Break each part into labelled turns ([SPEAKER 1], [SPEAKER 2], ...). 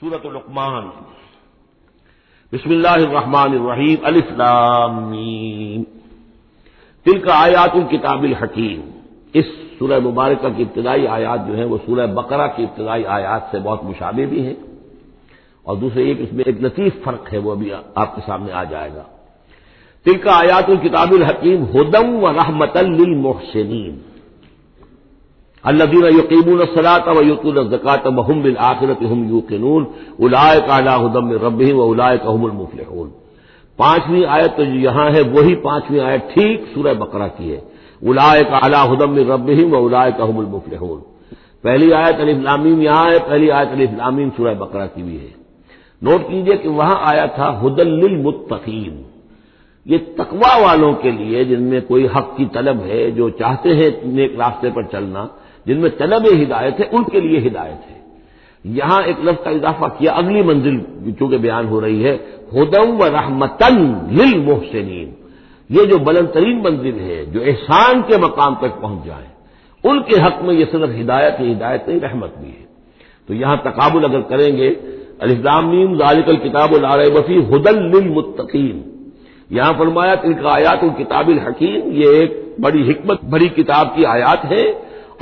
[SPEAKER 1] سورۃ لقمان بسم اللہ الرحمن الرحیم الف لام میم تلک آیات الکتاب الحکیم۔ اس سورہ مبارکہ کی ابتدائی آیات جو ہیں وہ سورہ بقرہ کی ابتدائی آیات سے بہت مشابہ بھی ہیں، اور دوسرے یہ کہ اس میں ایک لطیف فرق ہے، وہ ابھی آپ کے سامنے آ جائے گا۔ تلک آیات الکتاب الحکیم ھدی ورحمۃ للمحسنین الذین یقیمون الصلاۃ ویؤتون الزکاۃ وهم بالآخرۃ هم یوقنون اولئک علی ھدی من ربہم واولئک هم المفلحون۔ پانچویں آیت تو یہاں ہے وہی پانچویں آیت ٹھیک سورہ بقرہ کی ہے، اولئک علی ھدی من ربہم واولئک هم المفلحون۔ پہلی آیت الف لام میم یہاں ہے، پہلی آیت الف لام میم سورہ بقرہ کی بھی ہے۔ نوٹ کیجئے کہ وہاں آیا تھا ھدی للمتقین، یہ تقوی والوں کے لیے جن میں کوئی حق کی طلب ہے، جو چاہتے ہیں نیک راستے پر چلنا، جن میں طلب ہدایت ہے، ان کے لیے ہدایت ہے۔ یہاں ایک لفظ کا اضافہ کیا، اگلی منزل چونکہ بیان ہو رہی ہے، ھدی ورحمۃ للمحسنین، یہ جو بلند ترین منزل ہے، جو احسان کے مقام تک پہنچ جائیں، ان کے حق میں یہ صرف ہدایت ہی ہدایت نہیں، رحمت بھی ہے۔ تو یہاں تقابل اگر کریں گے، الف لام میم ذالک الکتاب لا ریب فیہ ھدی للمتقین، یہاں فرمایا تلک آیات الکتاب الحکیم، یہ ایک بڑی حکمت بڑی کتاب کی آیات ہے،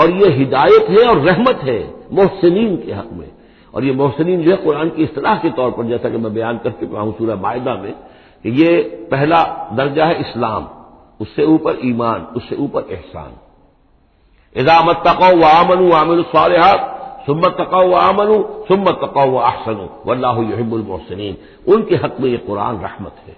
[SPEAKER 1] اور یہ ہدایت ہے اور رحمت ہے محسنین کے حق میں۔ اور یہ محسنین جو ہے قرآن کی اصطلاح کے طور پر، جیسا کہ میں بیان کر چکا ہوں سورہ مائدہ میں، کہ یہ پہلا درجہ ہے اسلام، اس سے اوپر ایمان، اس سے اوپر احسان۔ اذا اتقوا وآمنوا وعملوا الصالحات ثم اتقوا وآمنوا ثم اتقوا واحسنوا واللہ یحب المحسنین، ان کے حق میں یہ قرآن رحمت ہے۔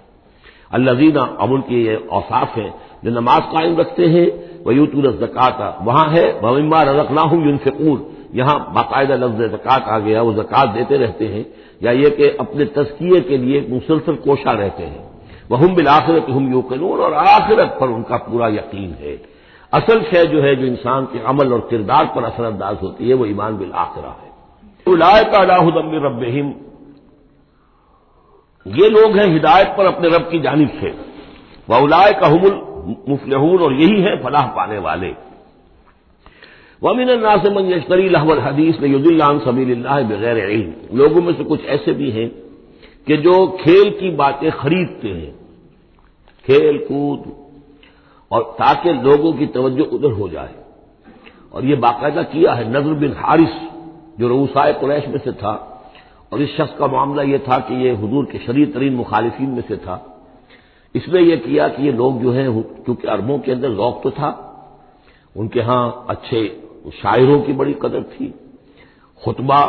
[SPEAKER 1] الذین، اب ان کی یہ اوصاف ہیں جو نماز قائم رکھتے ہیں، ویؤتون الزکاۃ، وہاں ہے ومما رزقناہم ینفقون، یہاں باقاعدہ لفظ زکوٰۃ آ گیا، وہ زکوٰۃ دیتے رہتے ہیں، یا یہ کہ اپنے تزکیے کے لیے مسلسل کوشاں رہتے ہیں۔ وہم بالآخرۃ ہم یوقنون، اور آخرت پر ان کا پورا یقین ہے۔ اصل شے جو ہے جو انسان کے عمل اور کردار پر اثر انداز ہوتی ہے، وہ ایمان بالآخرہ ہے۔ اولئک علی ھدی من ربہم، یہ لوگ ہیں ہدایت پر اپنے رب کی جانب سے، واولئک ھم المفلحون، اور یہی ہے فلاح پانے والے۔ ومن الناس من یشتری لہو الحدیث لیضل عن سبیل اللہ بغیر علم، لوگوں میں سے کچھ ایسے بھی ہیں کہ جو کھیل کی باتیں خریدتے ہیں، کھیل کود، اور تاکہ لوگوں کی توجہ ادھر ہو جائے۔ اور یہ باقاعدہ کیا ہے نضر بن حارث جو رؤسائے قریش میں سے تھا، اور اس شخص کا معاملہ یہ تھا کہ یہ حضور کے شدید ترین مخالفین میں سے تھا۔ اس نے یہ کیا کہ یہ لوگ جو ہیں، کیونکہ عربوں کے اندر ذوق تو تھا، ان کے ہاں اچھے شاعروں کی بڑی قدر تھی، خطبہ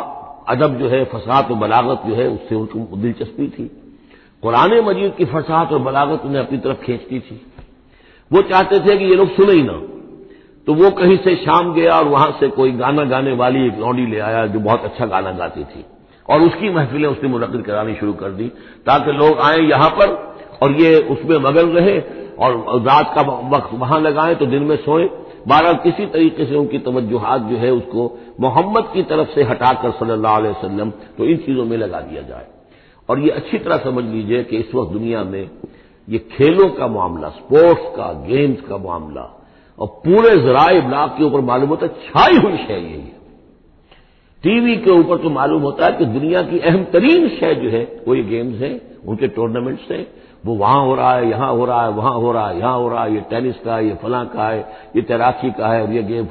[SPEAKER 1] ادب جو ہے، فصاحت و بلاغت جو ہے، اس سے ان کو دلچسپی تھی، قرآن مجید کی فصاحت اور بلاغت انہیں اپنی طرف کھینچتی تھی۔ وہ چاہتے تھے کہ یہ لوگ سنیں ہی نہ، تو وہ کہیں سے شام گیا اور وہاں سے کوئی گانا گانے والی ایک لونڈی لے آیا جو بہت اچھا گانا گاتی تھی، اور اس کی محفلیں اس نے منعقد کرانی شروع کر دی تاکہ لوگ آئیں یہاں پر اور یہ اس میں مگن رہے، اور رات کا وقت وہاں لگائیں تو دن میں سوئیں۔ بہرحال کسی طریقے سے ان کی توجہات جو ہے اس کو محمد کی طرف سے ہٹا کر صلی اللہ علیہ وسلم تو ان چیزوں میں لگا دیا جائے۔ اور یہ اچھی طرح سمجھ لیجئے کہ اس وقت دنیا میں یہ کھیلوں کا معاملہ، سپورٹس کا، گیمز کا معاملہ، اور پورے ذرائع ابلاغ کے اوپر معلوم ہوتا ہے چھائی ہوئی شے یہی ہے۔ ٹی وی کے اوپر تو معلوم ہوتا ہے کہ دنیا کی اہم ترین شے جو ہے وہ یہ گیمز ہیں، ان کے ٹورنامنٹس ہیں، وہ وہاں ہو رہا ہے، یہاں ہو رہا ہے، وہاں ہو رہا ہے، یہاں ہو رہا ہے، یہ ٹینس کا ہے، یہ فلاں کا ہے، یہ تیراکی کا ہے، اور یہ گیم،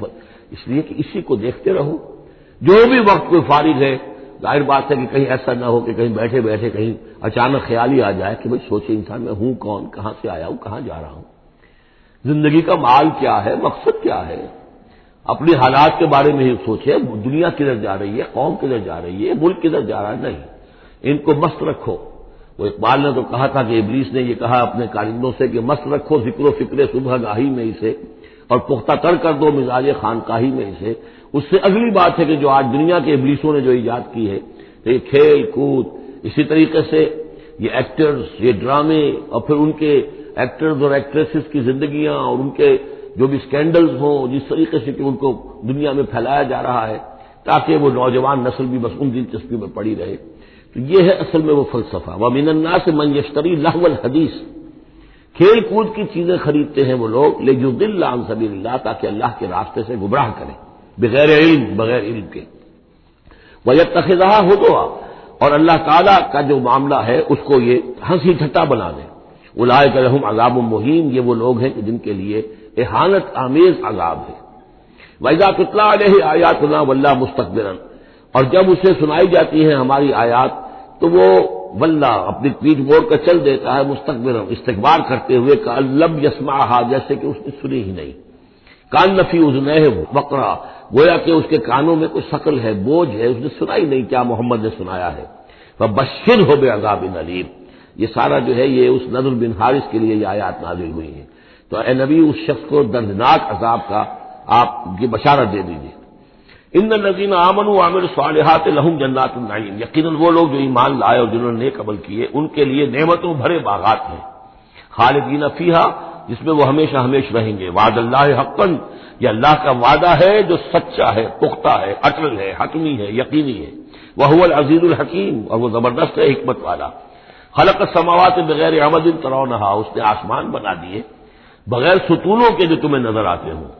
[SPEAKER 1] اس لیے کہ اسی کو دیکھتے رہو۔ جو بھی وقت کوئی فارغ ہے، ظاہر بات ہے کہ کہیں ایسا نہ ہو کہ کہیں بیٹھے بیٹھے کہیں اچانک خیال ہی آ جائے کہ بھئی سوچے انسان میں ہوں کون، کہاں سے آیا ہوں، کہاں جا رہا ہوں، زندگی کا مال کیا ہے، مقصد کیا ہے، اپنے حالات کے بارے میں ہی سوچے، دنیا کدھر جا رہی ہے، قوم کدھر جا رہی ہے، ملک کدھر جا رہا ہے، نہیں، ان کو مست رکھو۔ وہ اقبال نے تو کہا تھا کہ ابلیس نے یہ کہا اپنے کارندوں سے کہ مست رکھو ذکر و فکر صبح گاہی میں اسے، اور پختہ تر کر دو مزاج خانقاہی میں اسے۔ اس سے اگلی بات ہے کہ جو آج دنیا کے ابلیسوں نے جو ایجاد کی ہے، تو یہ کھیل کود، اسی طریقے سے یہ ایکٹرز، یہ ڈرامے، اور پھر ان کے ایکٹرز اور ایکٹریسز کی زندگیاں، اور ان کے جو بھی سکینڈلز ہوں، جس طریقے سے کہ ان کو دنیا میں پھیلایا جا رہا ہے تاکہ وہ نوجوان نسل بھی بس ان دلچسپی میں پڑی رہے، تو یہ ہے اصل میں وہ فلسفہ۔ وَمِنَ النَّاسِ مَن يَشْتَرِي لَهْوَ الْحَدِيثِ، کھیل کود کی چیزیں خریدتے ہیں وہ لوگ، لِيُضِلَّ عَن سَبِيلِ اللَّهِ، تاکہ اللہ کے راستے سے گمراہ کریں، بغیر علم، بغیر علم کے۔ وَيَتَّخِذَهَا هُزُوًا، اور اللہ تعالیٰ کا جو معاملہ ہے اس کو یہ ہنسی ٹھٹا بنا دیں۔ اولئک لہم عذاب مہین، یہ وہ لوگ ہیں کہ جن کے لیے اہانت آمیز عذاب ہے۔ وَإِذَا تُتْلَىٰ عَلَيْهِ آيَاتُنَا وَلَّىٰ مُسْتَكْبِرًا، اور جب اسے سنائی جاتی ہیں ہماری آیات تو وہ ولّا اپنی پیٹھ موڑ کر چل دیتا ہے، مستکبرا استکبار کرتے ہوئے، کأن لم یسمعھا، جیسے کہ اس نے سنی ہی نہیں، کأن فی اذنیہ وقرا، گویا کہ اس کے کانوں میں کوئی ثقل ہے، بوجھ ہے، اس نے سنا ہی نہیں کیا محمد نے سنایا ہے۔ فبشرہ بعذاب علیم، یہ سارا جو ہے یہ اس نضر بن حارث کے لیے یہ آیات نازل ہوئی ہیں، تو اے نبی اس شخص کو دردناک عذاب کا آپ کی بشارت دے دیجیے۔ ان الذین آمنوا وعملوا الصالحات لہم جنات النعیم، یقیناً وہ لوگ جو ایمان لائے اور جنہوں نے نیک عمل کیے ان کے لیے نعمتوں بھرے باغات ہیں، خالدین فیہا، جس میں وہ ہمیشہ ہمیشہ رہیں گے۔ وعد اللہ حقا، یہ اللہ کا وعدہ ہے جو سچا ہے، پختہ ہے، اٹل ہے، حتمی ہے، یقینی ہے۔ وہو العزیز الحکیم، اور وہ زبردست ہے، حکمت والا۔ خلق السماوات بغیر عمد ترونہا، اس نے آسمان بنا دیے بغیر ستونوں کے جو تمہیں نظر آتے ہوں۔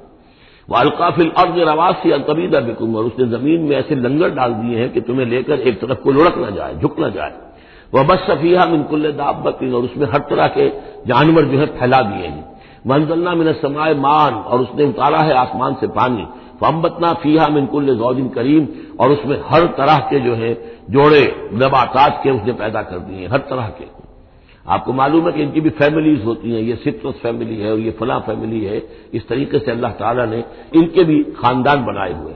[SPEAKER 1] وَأَلْقَىٰ فِي الْأَرْضِ رَوَاسِيَ أَن تَمِيدَ بِكُمْ، اور اس نے زمین میں ایسے لنگر ڈال دیے ہیں کہ تمہیں لے کر ایک طرف کو لڑک نہ جائے، جھک نہ جائے۔ وَبَثَّ فِيهَا مِن كُلِّ دَابَّةٍ، اور اس میں ہر طرح کے جانور جو ہے پھیلا دیے ہیں۔ وَأَنزَلْنَا مِنَ السَّمَاءِ مَاءً، اور اس نے اتارا ہے آسمان سے پانی۔ فَأَنبَتْنَا فِيهَا مِن كُلِّ زَوْجٍ كَرِيمٍ، اور اس میں ہر طرح کے جو ہے جوڑے نباتات کے اس نے پیدا کر دیے ہیں، ہر طرح کے۔ آپ کو معلوم ہے کہ ان کی بھی فیملیز ہوتی ہیں، یہ سٹرس فیملی ہے اور یہ فلاں فیملی ہے، اس طریقے سے اللہ تعالیٰ نے ان کے بھی خاندان بنائے ہوئے۔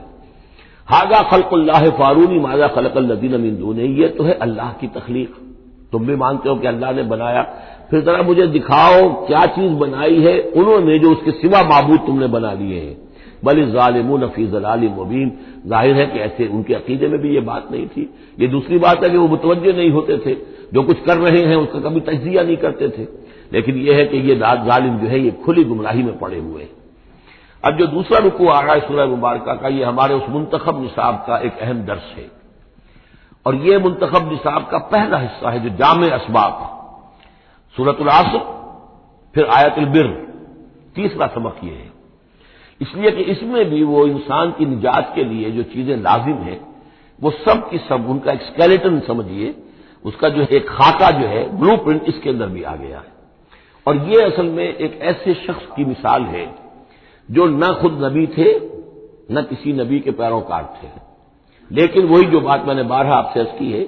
[SPEAKER 1] ھذا خلق اللہ فارونی ماذا خلق الذین من دونہ، یہ تو ہے اللہ کی تخلیق، تم بھی مانتے ہو کہ اللہ نے بنایا، پھر ذرا مجھے دکھاؤ کیا چیز بنائی ہے انہوں نے جو اس کے سوا معبود تم نے بنا لیے ہیں۔ بل الظالمون فی ضلال مبین، ظاہر ہے کہ ایسے ان کے عقیدے میں بھی یہ بات نہیں تھی۔ یہ دوسری بات ہے کہ وہ متوجہ نہیں ہوتے تھے، جو کچھ کر رہے ہیں اس کا کبھی تجزیہ نہیں کرتے تھے، لیکن یہ ہے کہ یہ ظالم جو ہے یہ کھلی گمراہی میں پڑے ہوئے ہیں۔ اب جو دوسرا رکوع آ رہا ہے سورہ مبارکہ کا، یہ ہمارے اس منتخب نصاب کا ایک اہم درس ہے، اور یہ منتخب نصاب کا پہلا حصہ ہے جو جامع اسباق، سورۃ العصر، پھر آیت البر، تیسرا سبق یہ ہے، اس لیے کہ اس میں بھی وہ انسان کی نجات کے لیے جو چیزیں لازم ہیں وہ سب کی سب ان کا ایک اسکیلیٹن سمجھیے، اس کا جو ایک خاکہ جو ہے بلو پرنٹ اس کے اندر بھی آ گیا ہے۔ اور یہ اصل میں ایک ایسے شخص کی مثال ہے جو نہ خود نبی تھے نہ کسی نبی کے پیروکار تھے، لیکن وہی جو بات میں نے بارہا آپ سے عرض کی ہے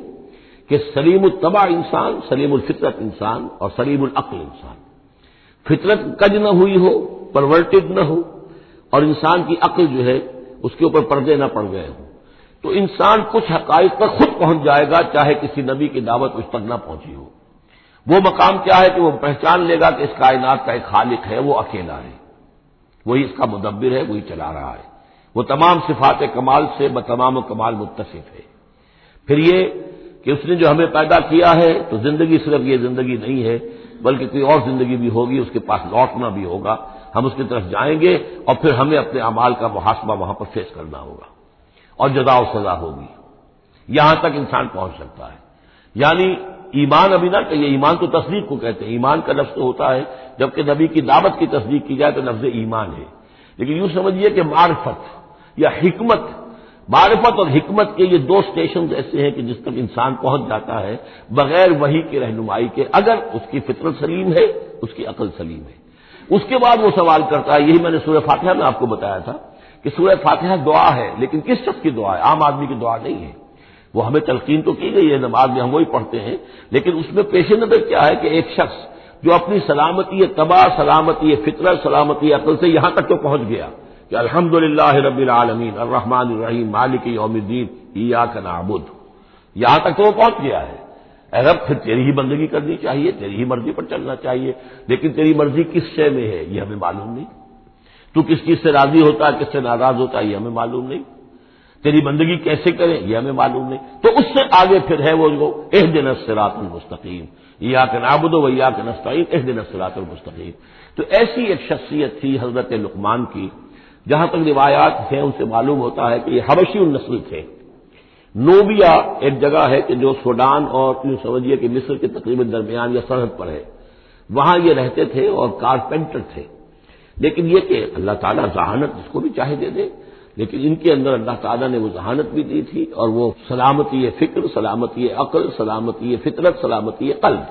[SPEAKER 1] کہ سلیم الطبع انسان، سلیم الفطرت انسان اور سلیم العقل انسان، فطرت کج نہ ہوئی ہو، پرورٹڈ نہ ہو، اور انسان کی عقل جو ہے اس کے اوپر پردے نہ پڑ گئے ہوں، تو انسان کچھ حقائق پر خود پہنچ جائے گا چاہے کسی نبی کی دعوت اس تک نہ پہنچی ہو۔ وہ مقام کیا ہے کہ وہ پہچان لے گا کہ اس کائنات کا ایک خالق ہے، وہ اکیلا ہے، وہی اس کا مدبر ہے، وہی چلا رہا ہے، وہ تمام صفات کمال سے بتمام کمال متصف ہے۔ پھر یہ کہ اس نے جو ہمیں پیدا کیا ہے تو زندگی صرف یہ زندگی نہیں ہے بلکہ کوئی اور زندگی بھی ہوگی، اس کے پاس لوٹنا بھی ہوگا، ہم اس کی طرف جائیں گے اور پھر ہمیں اپنے اعمال کا محاسبہ وہاں پر فیس کرنا ہوگا اور جزا و سزا ہوگی۔ یہاں تک انسان پہنچ سکتا ہے، یعنی ایمان ابھی نہ کہیے، ایمان تو تصدیق کو کہتے ہیں، ایمان کا لفظ تو ہوتا ہے جبکہ نبی کی دعوت کی تصدیق کی جائے تو لفظ ایمان ہے، لیکن یوں سمجھیے کہ معرفت یا حکمت، معرفت اور حکمت کے یہ دو سٹیشنز ایسے ہیں کہ جس تک انسان پہنچ جاتا ہے بغیر وحی کی رہنمائی کے، اگر اس کی فطرت سلیم ہے، اس کی عقل سلیم ہے۔ اس کے بعد وہ سوال کرتا ہے، یہی میں نے سورہ فاتحہ میں آپ کو بتایا تھا کہ سورہ فاتحہ دعا ہے، لیکن کس شخص کی دعا ہے؟ عام آدمی کی دعا نہیں ہے، وہ ہمیں تلقین تو کی گئی ہے، نماز میں ہم وہی پڑھتے ہیں، لیکن اس میں پیش نظر کیا ہے کہ ایک شخص جو اپنی سلامتی طبع، سلامتی فطرت، سلامتی عقل سے یہاں تک تو پہنچ گیا کہ الحمدللہ رب العالمین الرحمن الرحیم مالک یوم الدین ایاک نعبد، یہاں تک تو وہ پہنچ گیا ہے۔ اے رب پھر تیری ہی بندگی کرنی چاہیے، تیری ہی مرضی پر چلنا چاہیے، لیکن تیری مرضی کس شے میں ہے یہ ہمیں معلوم نہیں، تو کس چیز سے راضی ہوتا ہے، کس سے ناراض ہوتا ہے یہ ہمیں معلوم نہیں، تیری بندگی کیسے کریں یہ ہمیں معلوم نہیں، تو اس سے آگے پھر ہے وہ جو اہدنا الصراط المستقیم ایاک نعبد و ایاک نستعین اہدنا الصراط المستقیم۔ تو ایسی ایک شخصیت تھی حضرت لقمان کی، جہاں تک روایات ہیں ان سے معلوم ہوتا ہے کہ یہ حبشی النسل تھے۔ نوبیا ایک جگہ ہے کہ جو سوڈان اور یوں سمجھیے کہ مصر کے تقریباً درمیان یا سرحد پر ہے، وہاں یہ رہتے تھے اور کارپینٹر تھے، لیکن یہ کہ اللہ تعالیٰ ذہانت جس کو بھی چاہے دے دے، لیکن ان کے اندر اللہ تعالیٰ نے وہ ذہانت بھی دی تھی اور وہ سلامتی فکر، سلامتی عقل، سلامتی فطرت، سلامتی قلب،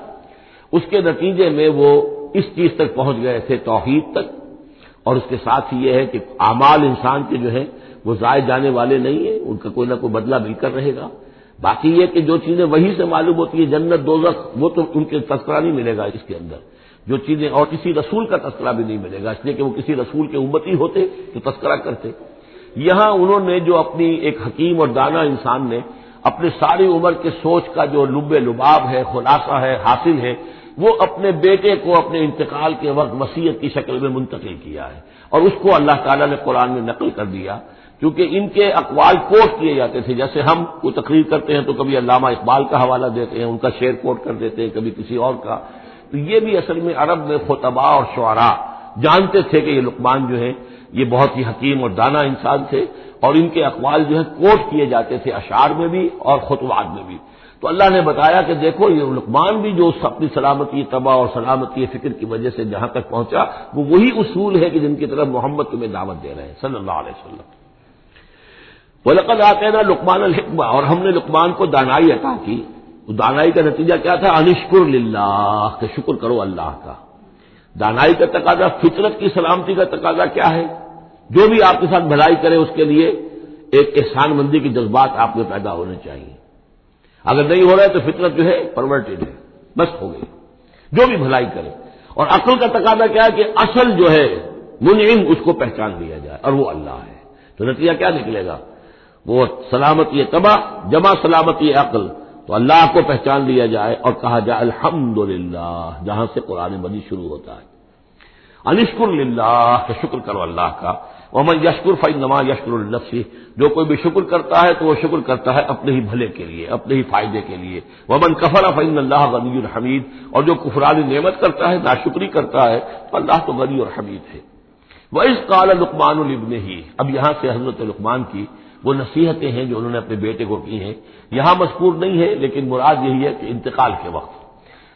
[SPEAKER 1] اس کے نتیجے میں وہ اس چیز تک پہنچ گئے تھے، توحید تک. اور اس کے ساتھ ہی یہ ہے کہ اعمال انسان کے جو ہیں وہ ضائع جانے والے نہیں ہیں، ان کا کوئی نہ کوئی بدلہ مل کر رہے گا. باقی یہ کہ جو چیزیں وہی سے معلوم ہوتی ہے، جنت دوزخ، وہ تو ان کے تذکرہ نہیں ملے گا اس کے اندر. جو چیزیں، اور کسی رسول کا تذکرہ بھی نہیں ملے گا، اس لیے کہ وہ کسی رسول کے امتی ہوتے تو تذکرہ کرتے. یہاں انہوں نے جو اپنی ایک حکیم اور دانا انسان نے اپنے ساری عمر کے سوچ کا جو لب لباب ہے، خلاصہ ہے، حاصل ہے، وہ اپنے بیٹے کو اپنے انتقال کے وقت وصیت کی شکل میں منتقل کیا ہے، اور اس کو اللہ تعالیٰ نے قرآن میں نقل کر دیا. کیونکہ ان کے اقوال کوٹ کیے جاتے تھے، جیسے ہم کوئی تقریر کرتے ہیں تو کبھی علامہ اقبال کا حوالہ دیتے ہیں، ان کا شعر کوٹ کر دیتے ہیں، کبھی کسی اور کا. تو یہ بھی اصل میں عرب میں خطباء اور شعراء جانتے تھے کہ یہ لقمان جو ہے یہ بہت ہی حکیم اور دانا انسان تھے، اور ان کے اقوال جو ہے کوٹ کیے جاتے تھے اشعار میں بھی اور خطبات میں بھی. تو اللہ نے بتایا کہ دیکھو یہ لقمان بھی جو اپنی سلامتی طبع اور سلامتی فکر کی وجہ سے جہاں تک پہنچا، وہ وہی اصول ہے کہ جن کی طرف محمد تمہیں دعوت دے رہے ہیں صلی اللہ علیہ وسلم. وَلَقَدْ آتَيْنَا لُقْمَانَ الْحِكْمَةَ، اور ہم نے لقمان کو دانائی عطا کی. تو دانائی کا نتیجہ کیا تھا؟ انشکر للہ، کہ شکر کرو اللہ کا. دانائی کا تقاضا، فطرت کی سلامتی کا تقاضا کیا ہے؟ جو بھی آپ کے ساتھ بھلائی کرے اس کے لیے ایک احسان مندی کے جذبات آپ میں پیدا ہونے چاہیے. اگر نہیں ہو رہا ہے تو فطرت جو ہے پرورٹڈ ہے، بس ہو گئی، جو بھی بھلائی کرے. اور عقل کا تقاضا کیا ہے کہ اصل جو ہے منعم اس کو پہچان لیا جائے، اور وہ اللہ ہے. تو نتیجہ کیا نکلے گا؟ وہ سلامتی طبع جمع سلامتی عقل، تو اللہ کو پہچان لیا جائے اور کہا جائے الحمدللہ، جہاں سے قرآن مجید شروع ہوتا ہے. انشکر للہ، کہ شکر کرو اللہ کا. ومن یشکر فانما یشکر لنفسہ، جو کوئی بھی شکر کرتا ہے تو وہ شکر کرتا ہے اپنے ہی بھلے کے لیے، اپنے ہی فائدے کے لیے. ومن کفر فان اللہ غنی حمید، اور جو کفران نعمت کرتا ہے، ناشکری کرتا ہے، تو اللہ تو غنی اور حمید ہے. وَإِذْ قَالَ لُقْمَانُ لِابْنِهِ، اب یہاں سے حضرت لقمان کی وہ نصیحتیں ہیں جو انہوں نے اپنے بیٹے کو کی ہیں، یہاں مذکور نہیں ہے، لیکن مراد یہی ہے کہ انتقال کے وقت.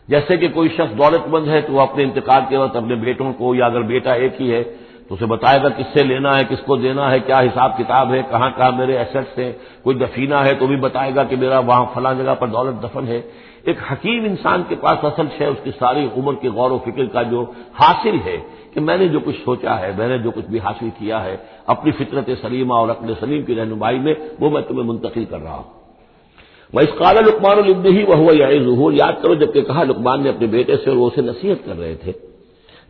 [SPEAKER 1] جیسے کہ کوئی شخص دولت مند ہے تو وہ اپنے انتقال کے وقت اپنے بیٹوں کو، یا اگر بیٹا ایک ہی ہے تو اسے بتائے گا کس سے لینا ہے، کس کو دینا ہے، کیا حساب کتاب ہے، کہاں کہاں میرے ایسٹس ہیں. کوئی دفینہ ہے تو بھی بتائے گا کہ میرا وہاں فلاں جگہ پر دولت دفن ہے. ایک حکیم انسان کے پاس اصل ہے اس کی ساری عمر کے غور و فکر کا جو حاصل ہے کہ میں نے جو کچھ سوچا ہے، میں نے جو کچھ بھی حاصل کیا ہے اپنی فطرت سلیمہ اور عقل سلیم کی رہنمائی میں، وہ میں تمہیں منتقل کر رہا ہوں. وَإِذْ قَالَ لُقْمَانُ لِابْنِهِ وَهُوَ يَعِظُهُ، یاد کرو جبکہ کہا لقمان نے اپنے بیٹے سے، اور وہ اسے نصیحت کر رہے تھے،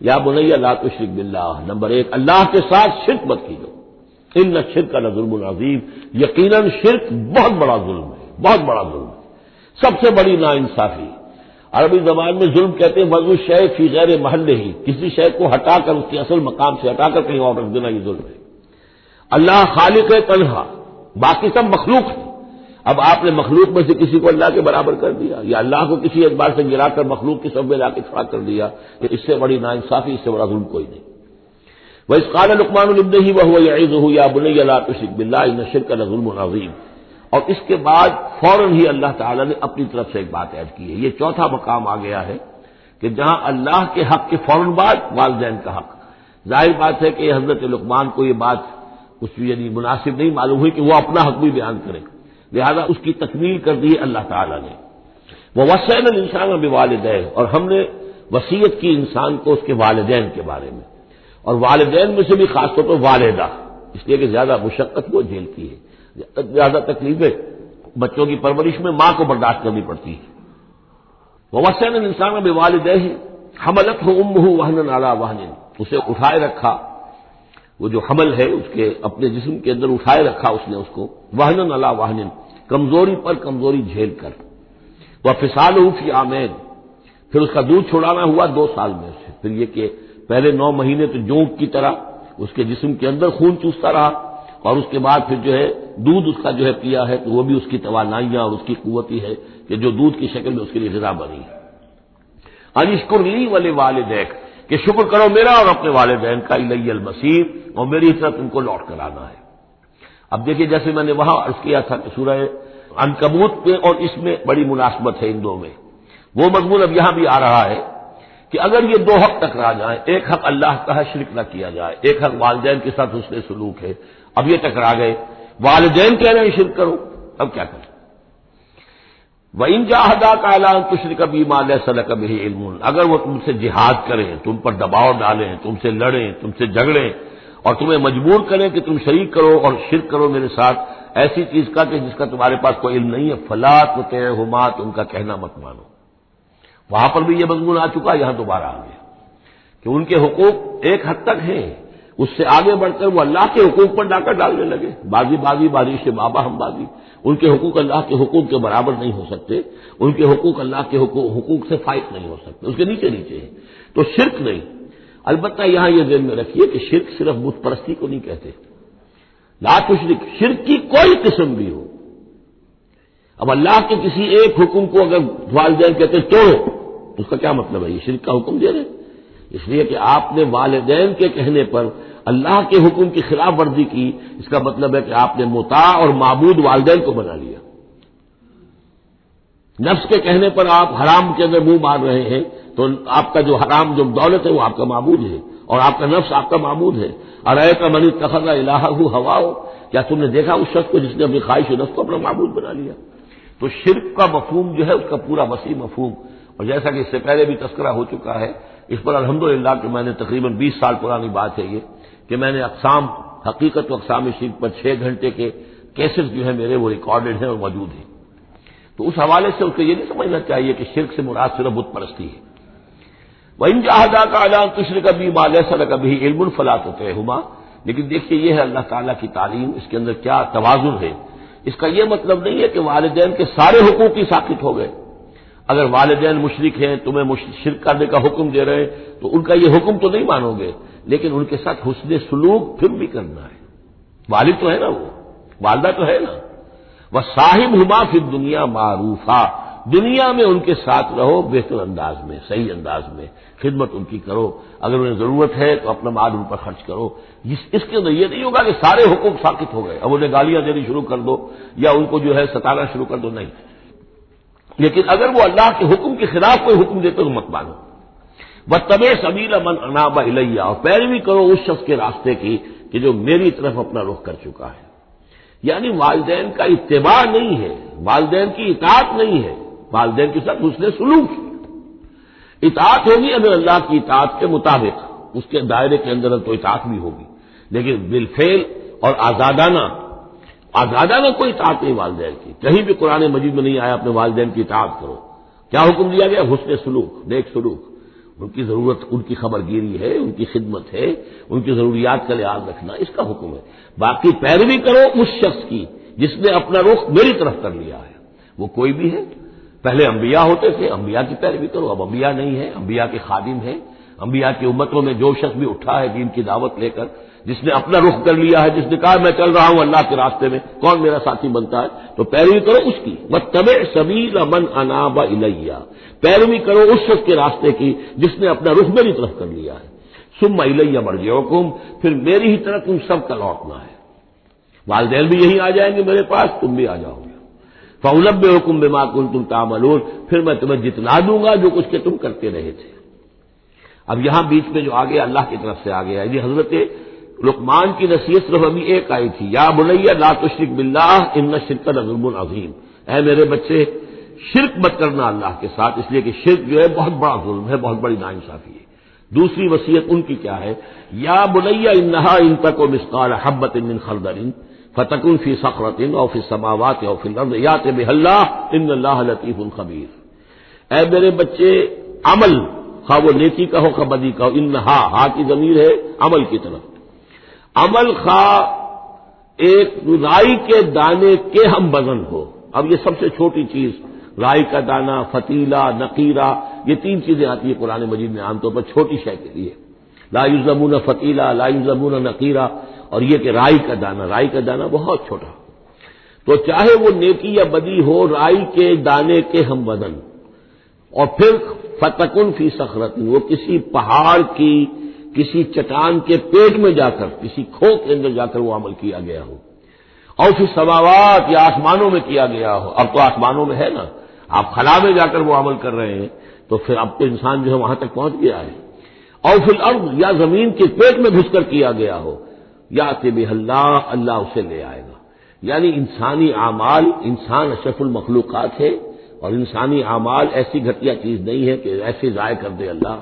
[SPEAKER 1] یا بنی لا تشرک باللہ، نمبر 1 اللہ کے ساتھ شرک مت کیجو، ان الشرک لظلم عظیم، یقیناً شرک بہت بڑا ظلم ہے، بہت بڑا ظلم ہے، سب سے بڑی ناانصافی. عربی زبان میں ظلم کہتے ہیں وضع الشیء فی غیر محلہ، کسی شے کو ہٹا کر اس کے اصل مقام سے ہٹا کر کہیں اور رکھ دینا، یہ ظلم ہے. اللہ خالق ہے تنہا، باقی سب مخلوق ہے. اب آپ نے مخلوق میں سے کسی کو اللہ کے برابر کر دیا، یا اللہ کو کسی اعتبار سے گرا کر مخلوق کی صف میں لا کے کھڑا کر دیا، اس سے بڑی ناانصافی، اس سے بڑا ظلم کوئی نہیں. وَإِذْ قَالَ لُقْمَانُ لِابْنِهِ وَهُوَ يَعِظُهُ يَا بُنَيَّ لَا تُشْرِكْ بِاللَّهِ إِنَّ الشِّرْكَ لَظُلْمٌ عَظِيمٌ. اور اس کے بعد فوراً ہی اللہ تعالیٰ نے اپنی طرف سے ایک بات ایڈ کی ہے. یہ چوتھا مقام آ گیا ہے کہ جہاں اللہ کے حق کے فوراً بعد والدین کا حق. ظاہر بات ہے کہ حضرت لقمان کو یہ بات کچھ یعنی مناسب نہیں معلوم ہوئی کہ وہ اپنا حق بھی بیان کرے، لہذا اس کی تکمیل کر دی اللہ تعالیٰ نے. وَوَصَّيْنَا الْإِنسَانَ بِوَالِدَيْهِ، اور ہم نے وصیت کی انسان کو اس کے والدین کے بارے میں، اور والدین میں سے بھی خاص طور پر والدہ، اس لیے کہ زیادہ مشقت وہ جھیلتی ہے، زیادہ تکلیفیں بچوں کی پرورش میں ماں کو برداشت کرنی پڑتی ہے. وَوَصَّيْنَا الْإِنسَانَ بِوَالِدَيْهِ حَمَلَتْهُ أُمُّهُ وَهْنًا عَلَىٰ وَهْنٍ، اسے اٹھائے رکھا، وہ جو حمل ہے اس کے اپنے جسم کے اندر اٹھائے رکھا اس نے اس کو، وَهْنًا عَلَىٰ وَهْنٍ، کمزوری پر کمزوری جھیل کر. وَفِصَالُهُ فِي عَامَيْنِ، پھر اس کا دودھ چھڑانا ہوا 2 سال میں سے. پھر یہ کہ پہلے 9 مہینے تو جونک کی طرح اس کے جسم کے اندر خون چوستا رہا، اور اس کے بعد پھر جو ہے دودھ اس کا جو ہے پیا ہے، تو وہ بھی اس کی توانائیاں اور اس کی قوت ہی ہے کہ جو دودھ کی شکل میں اس کے لیے غذا بنی ہے. انشکر لی ولوالدیک، کہ شکر کرو میرا اور اپنے والدین کا، الی المصیر، اور میری طرف ان کو لوٹ کر آنا ہے. اب دیکھیے جیسے میں نے وہاں عرض کیا تھا کہ سورہ عنکبوت میں اور اس میں بڑی مناسبت ہے ان دو میں، وہ مضمون اب یہاں بھی آ رہا ہے کہ اگر یہ 2 حق ٹکرا جائیں، ایک حق اللہ کا ہے شرک نہ کیا جائے، ایک حق والدین کے ساتھ حسن سلوک ہے، اب یہ ٹکرا گئے، والدین کہہ رہے ہیں شرک کرو، اب کیا کریں؟ وَإِن جَاهَدَاكَ عَلَىٰ أَن تُشْرِكَ بِي مَا لَيْسَ لَكَ بِهِ عِلْمٌ، اگر وہ تم سے جہاد کریں، تم پر دباؤ ڈالیں، تم سے لڑیں، تم سے جھگڑیں اور تمہیں مجبور کریں کہ تم شریک کرو اور شرک کرو میرے ساتھ ایسی چیز کا کہ جس کا تمہارے پاس کوئی علم نہیں ہے، فَلَا تُطِعْهُمَا، تو ان کا کہنا مت مانو۔ وہاں پر بھی یہ مضمون آ چکا، یہاں دوبارہ آ گیا کہ ان کے حقوق ایک حد تک ہیں، اس سے آگے بڑھ کر وہ اللہ کے حقوق پر ڈاکہ ڈالنے لگے، بازی سے بابا ہم بازی۔ ان کے حقوق اللہ کے حقوق کے برابر نہیں ہو سکتے، ان کے حقوق اللہ کے حقوق سے فائق نہیں ہو سکتے، اس کے نیچے ہیں۔ تو شرک نہیں، البتہ یہاں یہ ذہن میں رکھیے کہ شرک صرف بت پرستی کو نہیں کہتے، لا تشرک، شرک کی کوئی قسم بھی ہو۔ اب اللہ کے کسی ایک حکم کو اگر والدین کہتے توڑو، اس کا کیا مطلب ہے؟ یہ شرک کا حکم دے رہے، اس لیے کہ آپ نے والدین کے کہنے پر اللہ کے حکم کی خلاف ورزی کی، اس کا مطلب ہے کہ آپ نے مطاع اور معبود والدین کو بنا لیا۔ نفس کے کہنے پر آپ حرام کے اندر منہ مار رہے ہیں تو آپ کا جو حرام جو دولت ہے وہ آپ کا معبود ہے، اور آپ کا نفس آپ کا معبود ہے۔ ارأیت من اتخذ الہہ ہواہ، کیا تم نے دیکھا اس شخص کو جس نے اپنی خواہش نفس کو اپنا معبود بنا لیا؟ تو شرک کا مفہوم جو ہے اس کا پورا وسیع مفہوم، اور جیسا کہ اس سے پہلے بھی تذکرہ ہو چکا ہے، اس پر الحمدللہ کہ میں نے تقریباً 20 سال پرانی بات ہے یہ کہ میں نے اقسام حقیقت و اقسام شرک پر 6 گھنٹے کے کیسز جو ہیں میرے وہ ریکارڈڈ ہیں اور موجود ہیں۔ تو اس حوالے سے اس کو یہ نہیں سمجھنا چاہیے کہ شرک سے مراد صرف بت پرستی ہے۔ وَإِن جَاهَدَاكَ عَلَىٰ أَن تُشْرِكَ بِي مَا لَيْسَ لَكَ بِهِ عِلْمٌ فَلَا تُطِعْهُمَا، لیکن دیکھیے یہ ہے اللہ تعالیٰ کی تعلیم، اس کے اندر کیا توازن ہے۔ اس کا یہ مطلب نہیں ہے کہ والدین کے سارے حقوق ہی ساقط ہو گئے۔ اگر والدین مشرک ہیں، تمہیں شرک کرنے کا حکم دے رہے ہیں تو ان کا یہ حکم تو نہیں مانو گے، لیکن ان کے ساتھ حسن سلوک پھر بھی کرنا ہے۔ والد تو ہے نا، وہ والدہ تو ہے نا، وَصَاحِبْهُمَا فِي الدُّنْيَا مَعْرُوفًا، دنیا میں ان کے ساتھ رہو بہتر انداز میں، صحیح انداز میں خدمت ان کی کرو، اگر انہیں ضرورت ہے تو اپنا مال ان پر خرچ کرو۔ اس کے اندر یہ نہیں ہوگا کہ سارے حقوق ساقط ہو گئے، اب انہیں گالیاں دینی شروع کر دو یا ان کو جو ہے ستانا شروع کر دو، نہیں۔ لیکن اگر وہ اللہ کے حکم کے خلاف کوئی حکم دیتے تو مت مانو۔ وَاتَّبِعْ سَبِيلَ مَنْ أَنَابَ إِلَيَّ، اور پیروی کرو اس شخص کے راستے کی کہ جو میری طرف اپنا رخ کر چکا ہے۔ یعنی والدین کا اتباع نہیں ہے، والدین کی اطاعت نہیں ہے، والدین کے ساتھ حسن سلوک ہے۔ اطاعت ہوگی اگر اللہ کی اطاعت کے مطابق، اس کے دائرے کے اندر تو اطاعت بھی ہوگی، لیکن بالفعل اور آزادانہ کوئی اطاعت نہیں والدین کی۔ کہیں بھی قرآن مجید میں نہیں آیا اپنے والدین کی اطاعت کرو۔ کیا حکم دیا گیا؟ حسن سلوک، نیک سلوک، ان کی ضرورت، ان کی خبر گیری ہے، ان کی خدمت ہے، ان کی ضروریات کا لحاظ رکھنا، اس کا حکم ہے۔ باقی پیروی کرو اس شخص کی جس نے اپنا رخ میری طرف کر لیا ہے، وہ کوئی بھی ہے۔ پہلے انبیاء ہوتے تھے، انبیاء کی پیروی کرو، اب انبیاء نہیں ہے، انبیاء کے خادم ہیں۔ انبیاء کی امتوں میں جو شخص بھی اٹھا ہے دین کی دعوت لے کر، جس نے اپنا رخ کر لیا ہے، جس نے کہا میں چل رہا ہوں اللہ کے راستے میں، کون میرا ساتھی بنتا ہے، تو پیروی کرو اس کی۔ وَاتَّبِعْ سَبِيلَ مَنْ أَنَابَ إِلَيَّ، پیروی کرو اس شخص کے راستے کی جس نے اپنا رخ میری طرف کر لیا ہے۔ ثُمَّ إِلَيَّ مَرْجِعُكُمْ، پھر میری ہی طرف تم سب کا لوٹنا ہے۔ والدین بھی یہی آ جائیں گے میرے پاس، تم بھی آ جاؤ گے۔ فَأُنَبِّئُكُم بِمَا كُنتُمْ تَعْمَلُونَ، پھر میں تمہیں جتلا دوں گا جو کچھ کہ تم کرتے رہے تھے۔ اب یہاں بیچ میں جو آگے اللہ کی طرف سے آگے آئے، حضرت لقمان کی نصیحت صرف ابھی ایک آئی تھی، یا بنی لا تشرک باللہ ان الشرک لظلم عظیم، اے میرے بچے شرک مت کرنا اللہ کے ساتھ، اس لیے کہ شرک جو ہے بہت بڑا ظلم ہے، بہت بڑی ناانصافی ہے۔ دوسری وصیت ان کی کیا ہے؟ یا بنی انہا ان تک مثقال حبۃ من خردل فتکن فی صخرۃ او فی السماوات او فی الارض یات بها اللہ ان اللہ لطیف خبیر، اے میرے بچے عمل، خواہ وہ نیکی کا ہو خواہ بدی کا ہو، انہا، ہا کی ضمیر ہے عمل کی طرف، عمل خواہ ایک رائی کے دانے کے ہم وزن ہو۔ اب یہ سب سے چھوٹی چیز، رائی کا دانہ، فتیلہ، نقیرہ، یہ 3 چیزیں آتی ہیں قرآن مجید میں عام طور پر چھوٹی شے کے لیے، لا یظلمون فتیلہ، لا یظلمون نقیرہ، اور یہ کہ رائی کا دانہ بہت چھوٹا، تو چاہے وہ نیکی یا بدی ہو رائی کے دانے کے ہم وزن، اور پھر فتکن فی صخرۃ، وہ کسی پہاڑ کی، کسی چٹان کے پیٹ میں جا کر، کسی کھو کے اندر جا کر وہ عمل کیا گیا ہو، اور فی السماوات، یا آسمانوں میں کیا گیا ہو، اب تو آسمانوں میں ہے نا، آپ خلا میں جا کر وہ عمل کر رہے ہیں، تو پھر اب تو انسان جو ہے وہاں تک پہنچ گیا ہے، اور فی الارض، یا زمین کے پیٹ میں گھس کر کیا گیا ہو، یاتی بہ اللہ، اللہ اسے لے آئے گا۔ یعنی انسانی اعمال، انسان اشرف المخلوقات ہے، اور انسانی اعمال ایسی گھٹیا چیز نہیں ہے کہ ایسے ضائع کر دے اللہ،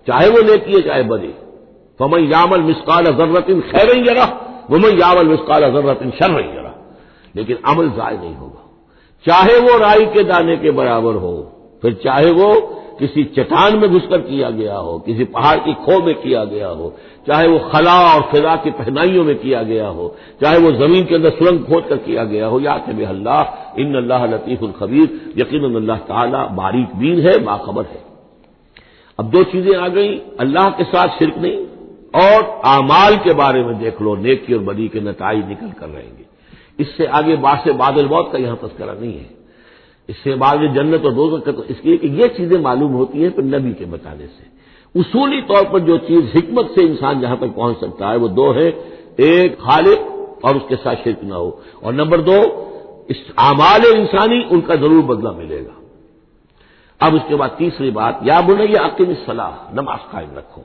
[SPEAKER 1] چاہے وہ نیکی ہے چاہے بدی۔ فمن یعمل مثقال ذرۃ خیرا یرہ ومن یعمل مثقال ذرۃ شرا یرہ، لیکن عمل ضائع نہیں ہوگا، چاہے وہ رائی کے دانے کے برابر ہو، پھر چاہے وہ کسی چٹان میں گھس کر کیا گیا ہو، کسی پہاڑ کی کھو میں کیا گیا ہو، چاہے وہ خلا اور فضا کی پہنائیوں میں کیا گیا ہو، چاہے وہ زمین کے اندر سرنگ کھود کر کیا گیا ہو، یات بہ اللہ ان اللہ لطیف الخبیر، یقیناً اللہ تعالی باریک بین ہے، باخبر ہے۔ اب دو چیزیں آ گئیں، اللہ کے ساتھ شرک نہیں، اور اعمال کے بارے میں دیکھ لو، نیکی اور بدی کے نتائج نکل کر رہیں گے۔ اس سے آگے باعث بعد الموت کا یہاں تذکرہ نہیں ہے، اس سے بعد جنت اور دوزخ کا، اس لیے کہ یہ چیزیں معلوم ہوتی ہیں پھر نبی کے بتانے سے۔ اصولی طور پر جو چیز حکمت سے انسان جہاں تک پہنچ سکتا ہے وہ دو ہے، ایک خالق اور اس کے ساتھ شرک نہ ہو، اور نمبر دو اس اعمال انسانی ان کا ضرور بدلہ ملے گا۔ اب اس کے بعد تیسری بات، یا بنی اقم الصلاۃ، نماز قائم رکھو۔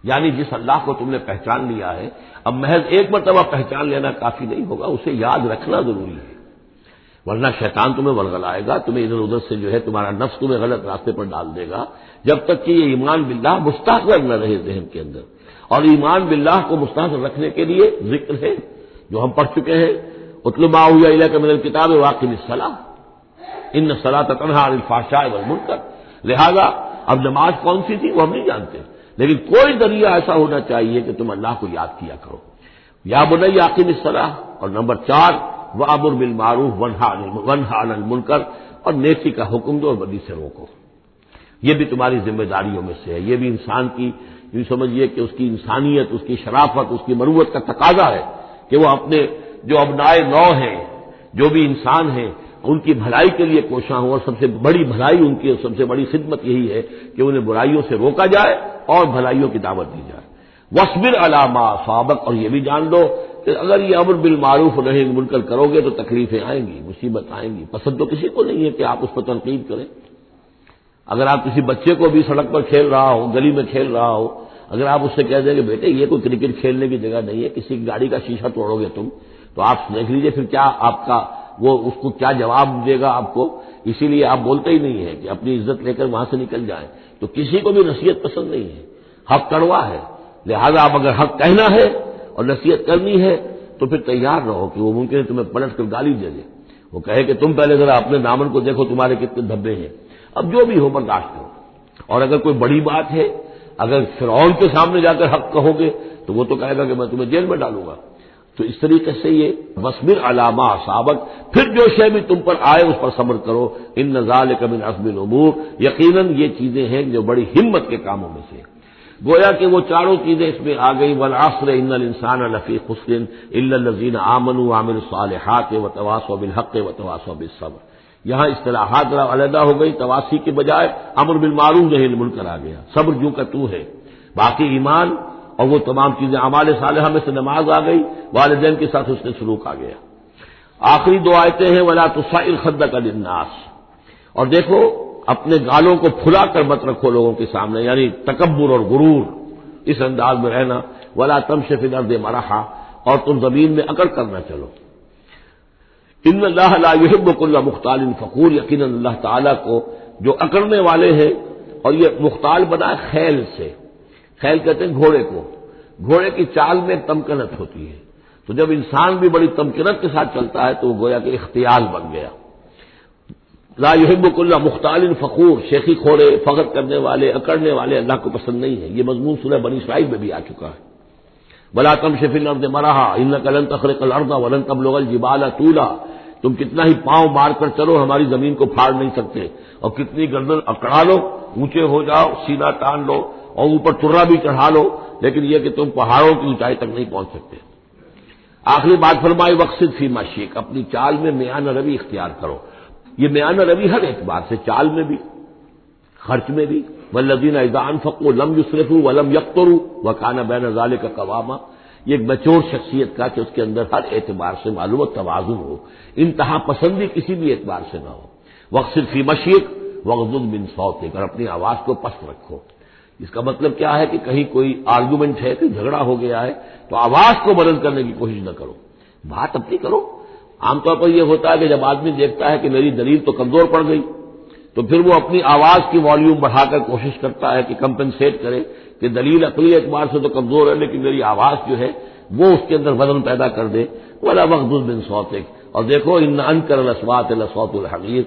[SPEAKER 1] یعنی جس اللہ کو تم نے پہچان لیا ہے، اب محض ایک مرتبہ پہچان لینا کافی نہیں ہوگا، اسے یاد رکھنا ضروری ہے، ورنہ شیطان تمہیں ورغلائے گا، تمہیں ادھر ادھر سے جو ہے تمہارا نفس تمہیں غلط راستے پر ڈال دے گا، جب تک کہ یہ ایمان باللہ مستحضر نہ رہے ذہن کے اندر۔ اور ایمان باللہ کو مستحضر رکھنے کے لیے ذکر ہے جو ہم پڑھ چکے ہیں، اتل ما اوحی الیک من الکتاب واقم الصلاۃ ان الصلاۃ تنہی عن الفحشاء والمنکر۔ لہذا اب نماز کون سی تھی وہ ہم نہیں جانتے، لیکن کوئی ذریعہ ایسا ہونا چاہیے کہ تم اللہ کو یاد کیا کرو۔ یا بنی اقم الصلاۃ، اور نمبر 4 وامر بالمعروف وانہی عن المنکر، اور نیکی کا حکم دو اور بدی سے روکو۔ یہ بھی تمہاری ذمہ داریوں میں سے ہے، یہ بھی انسان کی، یوں سمجھیے کہ اس کی انسانیت، اس کی شرافت، اس کی مروت کا تقاضا ہے کہ وہ اپنے جو ابنائے نو ہیں، جو بھی انسان ہیں، ان کی بھلائی کے لیے کوشاں ہوں، اور سب سے بڑی بھلائی ان کی، سب سے بڑی خدمت یہی ہے کہ انہیں برائیوں سے روکا جائے اور بھلائیوں کی دعوت دی جائے۔ واصبر علی ما اصابک، اور یہ بھی جان لو کہ اگر یہ امر بالمعروف اور نہی عن المنکر کرو گے تو تکلیفیں آئیں گی، مصیبت آئیں گی۔ پسند تو کسی کو نہیں ہے کہ آپ اس پر تنقید کریں۔ اگر آپ کسی بچے کو بھی سڑک پر کھیل رہا ہو، گلی میں کھیل رہا ہو، اگر آپ اس سے کہہ دیں کہ بیٹے یہ کوئی کرکٹ کھیلنے کی جگہ نہیں ہے، کسی کی گاڑی کا شیشہ توڑو گے تم، تو آپ دیکھ لیجئے پھر کیا آپ کا وہ اس کو کیا جواب دے گا آپ کو۔ اسی لیے آپ بولتے ہی نہیں ہے کہ اپنی عزت لے کر وہاں سے نکل جائیں۔ تو کسی کو بھی نصیحت پسند نہیں ہے، حق کڑوا ہے، لہذا آپ اگر حق کہنا ہے اور نصیحت کرنی ہے تو پھر تیار رہو کہ وہ ممکن ہے تمہیں پلٹ کر گالی دے دے، وہ کہے کہ تم پہلے ذرا اپنے دامن کو دیکھو تمہارے کتنے دھبے ہیں۔ اب جو بھی ہو برداشت کرو، اور اگر کوئی بڑی بات ہے، اگر فرعون کے سامنے جا کر حق کہو گے تو وہ تو کہے گا کہ میں تمہیں جیل میں ڈالوں گا۔ تو اس طریقے سے یہ واصبر علی ما اصابک، پھر جو شے بھی تم پر آئے اس پر صبر کرو، ان ذالک من عزم الامور، یقیناً یہ چیزیں ہیں جو بڑی ہمت کے کاموں میں سے۔ گویا کہ وہ چاروں چیزیں اس میں آ گئی، والعصر ان الانسان لفی خسر الا الذین آمنوا وعملوا الصالحات وتواصوا بالحق وتواصوا بالصبر۔ یہاں اصطلاحات علیحدہ ہو گئی، تواصی کے بجائے امر بالمعروف نہی عن المنکر آ گیا، صبر جو کا تو ہے، باقی ایمان اور وہ تمام چیزیں اعمال صالحہ میں سے نماز آ گئی، والدین کے ساتھ حسن سلوک آ گیا۔ آخری دو آیتیں ہیں ولا تصعر خدک للناس، اور دیکھو اپنے گالوں کو پھلا کر مت رکھو لوگوں کے سامنے، یعنی تکبر اور غرور اس انداز میں رہنا، ولا تمشی فی الارض مرحا، اور تم زمین میں اکڑ کر نہ چلو۔ ان اللہ لا یحب کل مختال فخور، یقیناً اللہ تعالیٰ کو جو اکڑنے والے ہیں، اور یہ مختال بنا ہے خیل سے، خیل کہتے ہیں گھوڑے کو، گھوڑے کی چال میں تمکنت ہوتی ہے، تو جب انسان بھی بڑی تمکنت کے ساتھ چلتا ہے تو وہ گویا کہ اختیال بن گیا۔ لا یحب کل مختال فخور، شیخی کھوڑے، فخر کرنے والے، اکڑنے والے اللہ کو پسند نہیں ہے۔ یہ مضمون سورہ بنی اسرائیل میں بھی آ چکا ہے۔ ولا تمشی فی الارض مرحا انک لن تخرق الارض ولن تبلغ الجبال طولا، تم کتنا ہی پاؤں مار کر چلو ہماری زمین کو پھاڑ نہیں سکتے، اور کتنی گردن اکڑا لو، اونچے ہو جاؤ، سینہ تان لو اور اوپر ترا بھی چڑھا لو، لیکن یہ کہ تم پہاڑوں کی اونچائی تک نہیں پہنچ سکتے۔ آخری بات فرمائی وقصد فی مشیک، اپنی چال میں میانہ روی اختیار کرو۔ یہ میانہ روی ہر اعتبار سے، چال میں بھی، خرچ میں بھی، والذین اذا انفقوا لم یسرفوا ولم یقتروا وکان بین ذلک قواما، یہ ایک میچور شخصیت کا کہ اس کے اندر ہر اعتبار سے معلوم و توازن ہو، انتہا پسندی کسی بھی اعتبار سے نہ ہو۔ وقصد فی مشیک واغضض من صوتک، اور اپنی آواز کو پست رکھو۔ اس کا مطلب کیا ہے کہ کہیں کوئی آرگومنٹ ہے کہ جھگڑا ہو گیا ہے تو آواز کو بلند کرنے کی کوشش نہ کرو، بات اپنی کرو۔ عام طور پر یہ ہوتا ہے کہ جب آدمی دیکھتا ہے کہ میری دلیل تو کمزور پڑ گئی تو پھر وہ اپنی آواز کی والیوم بڑھا کر کوشش کرتا ہے کہ کمپنسیٹ کرے کہ دلیل عقلی اعتبار سے تو کمزور ہے لیکن میری آواز جو ہے وہ اس کے اندر وزن پیدا کر دے۔ ولا وغضض من صوتک، اور دیکھو ان انکر الاصوات لصوت الحمیر،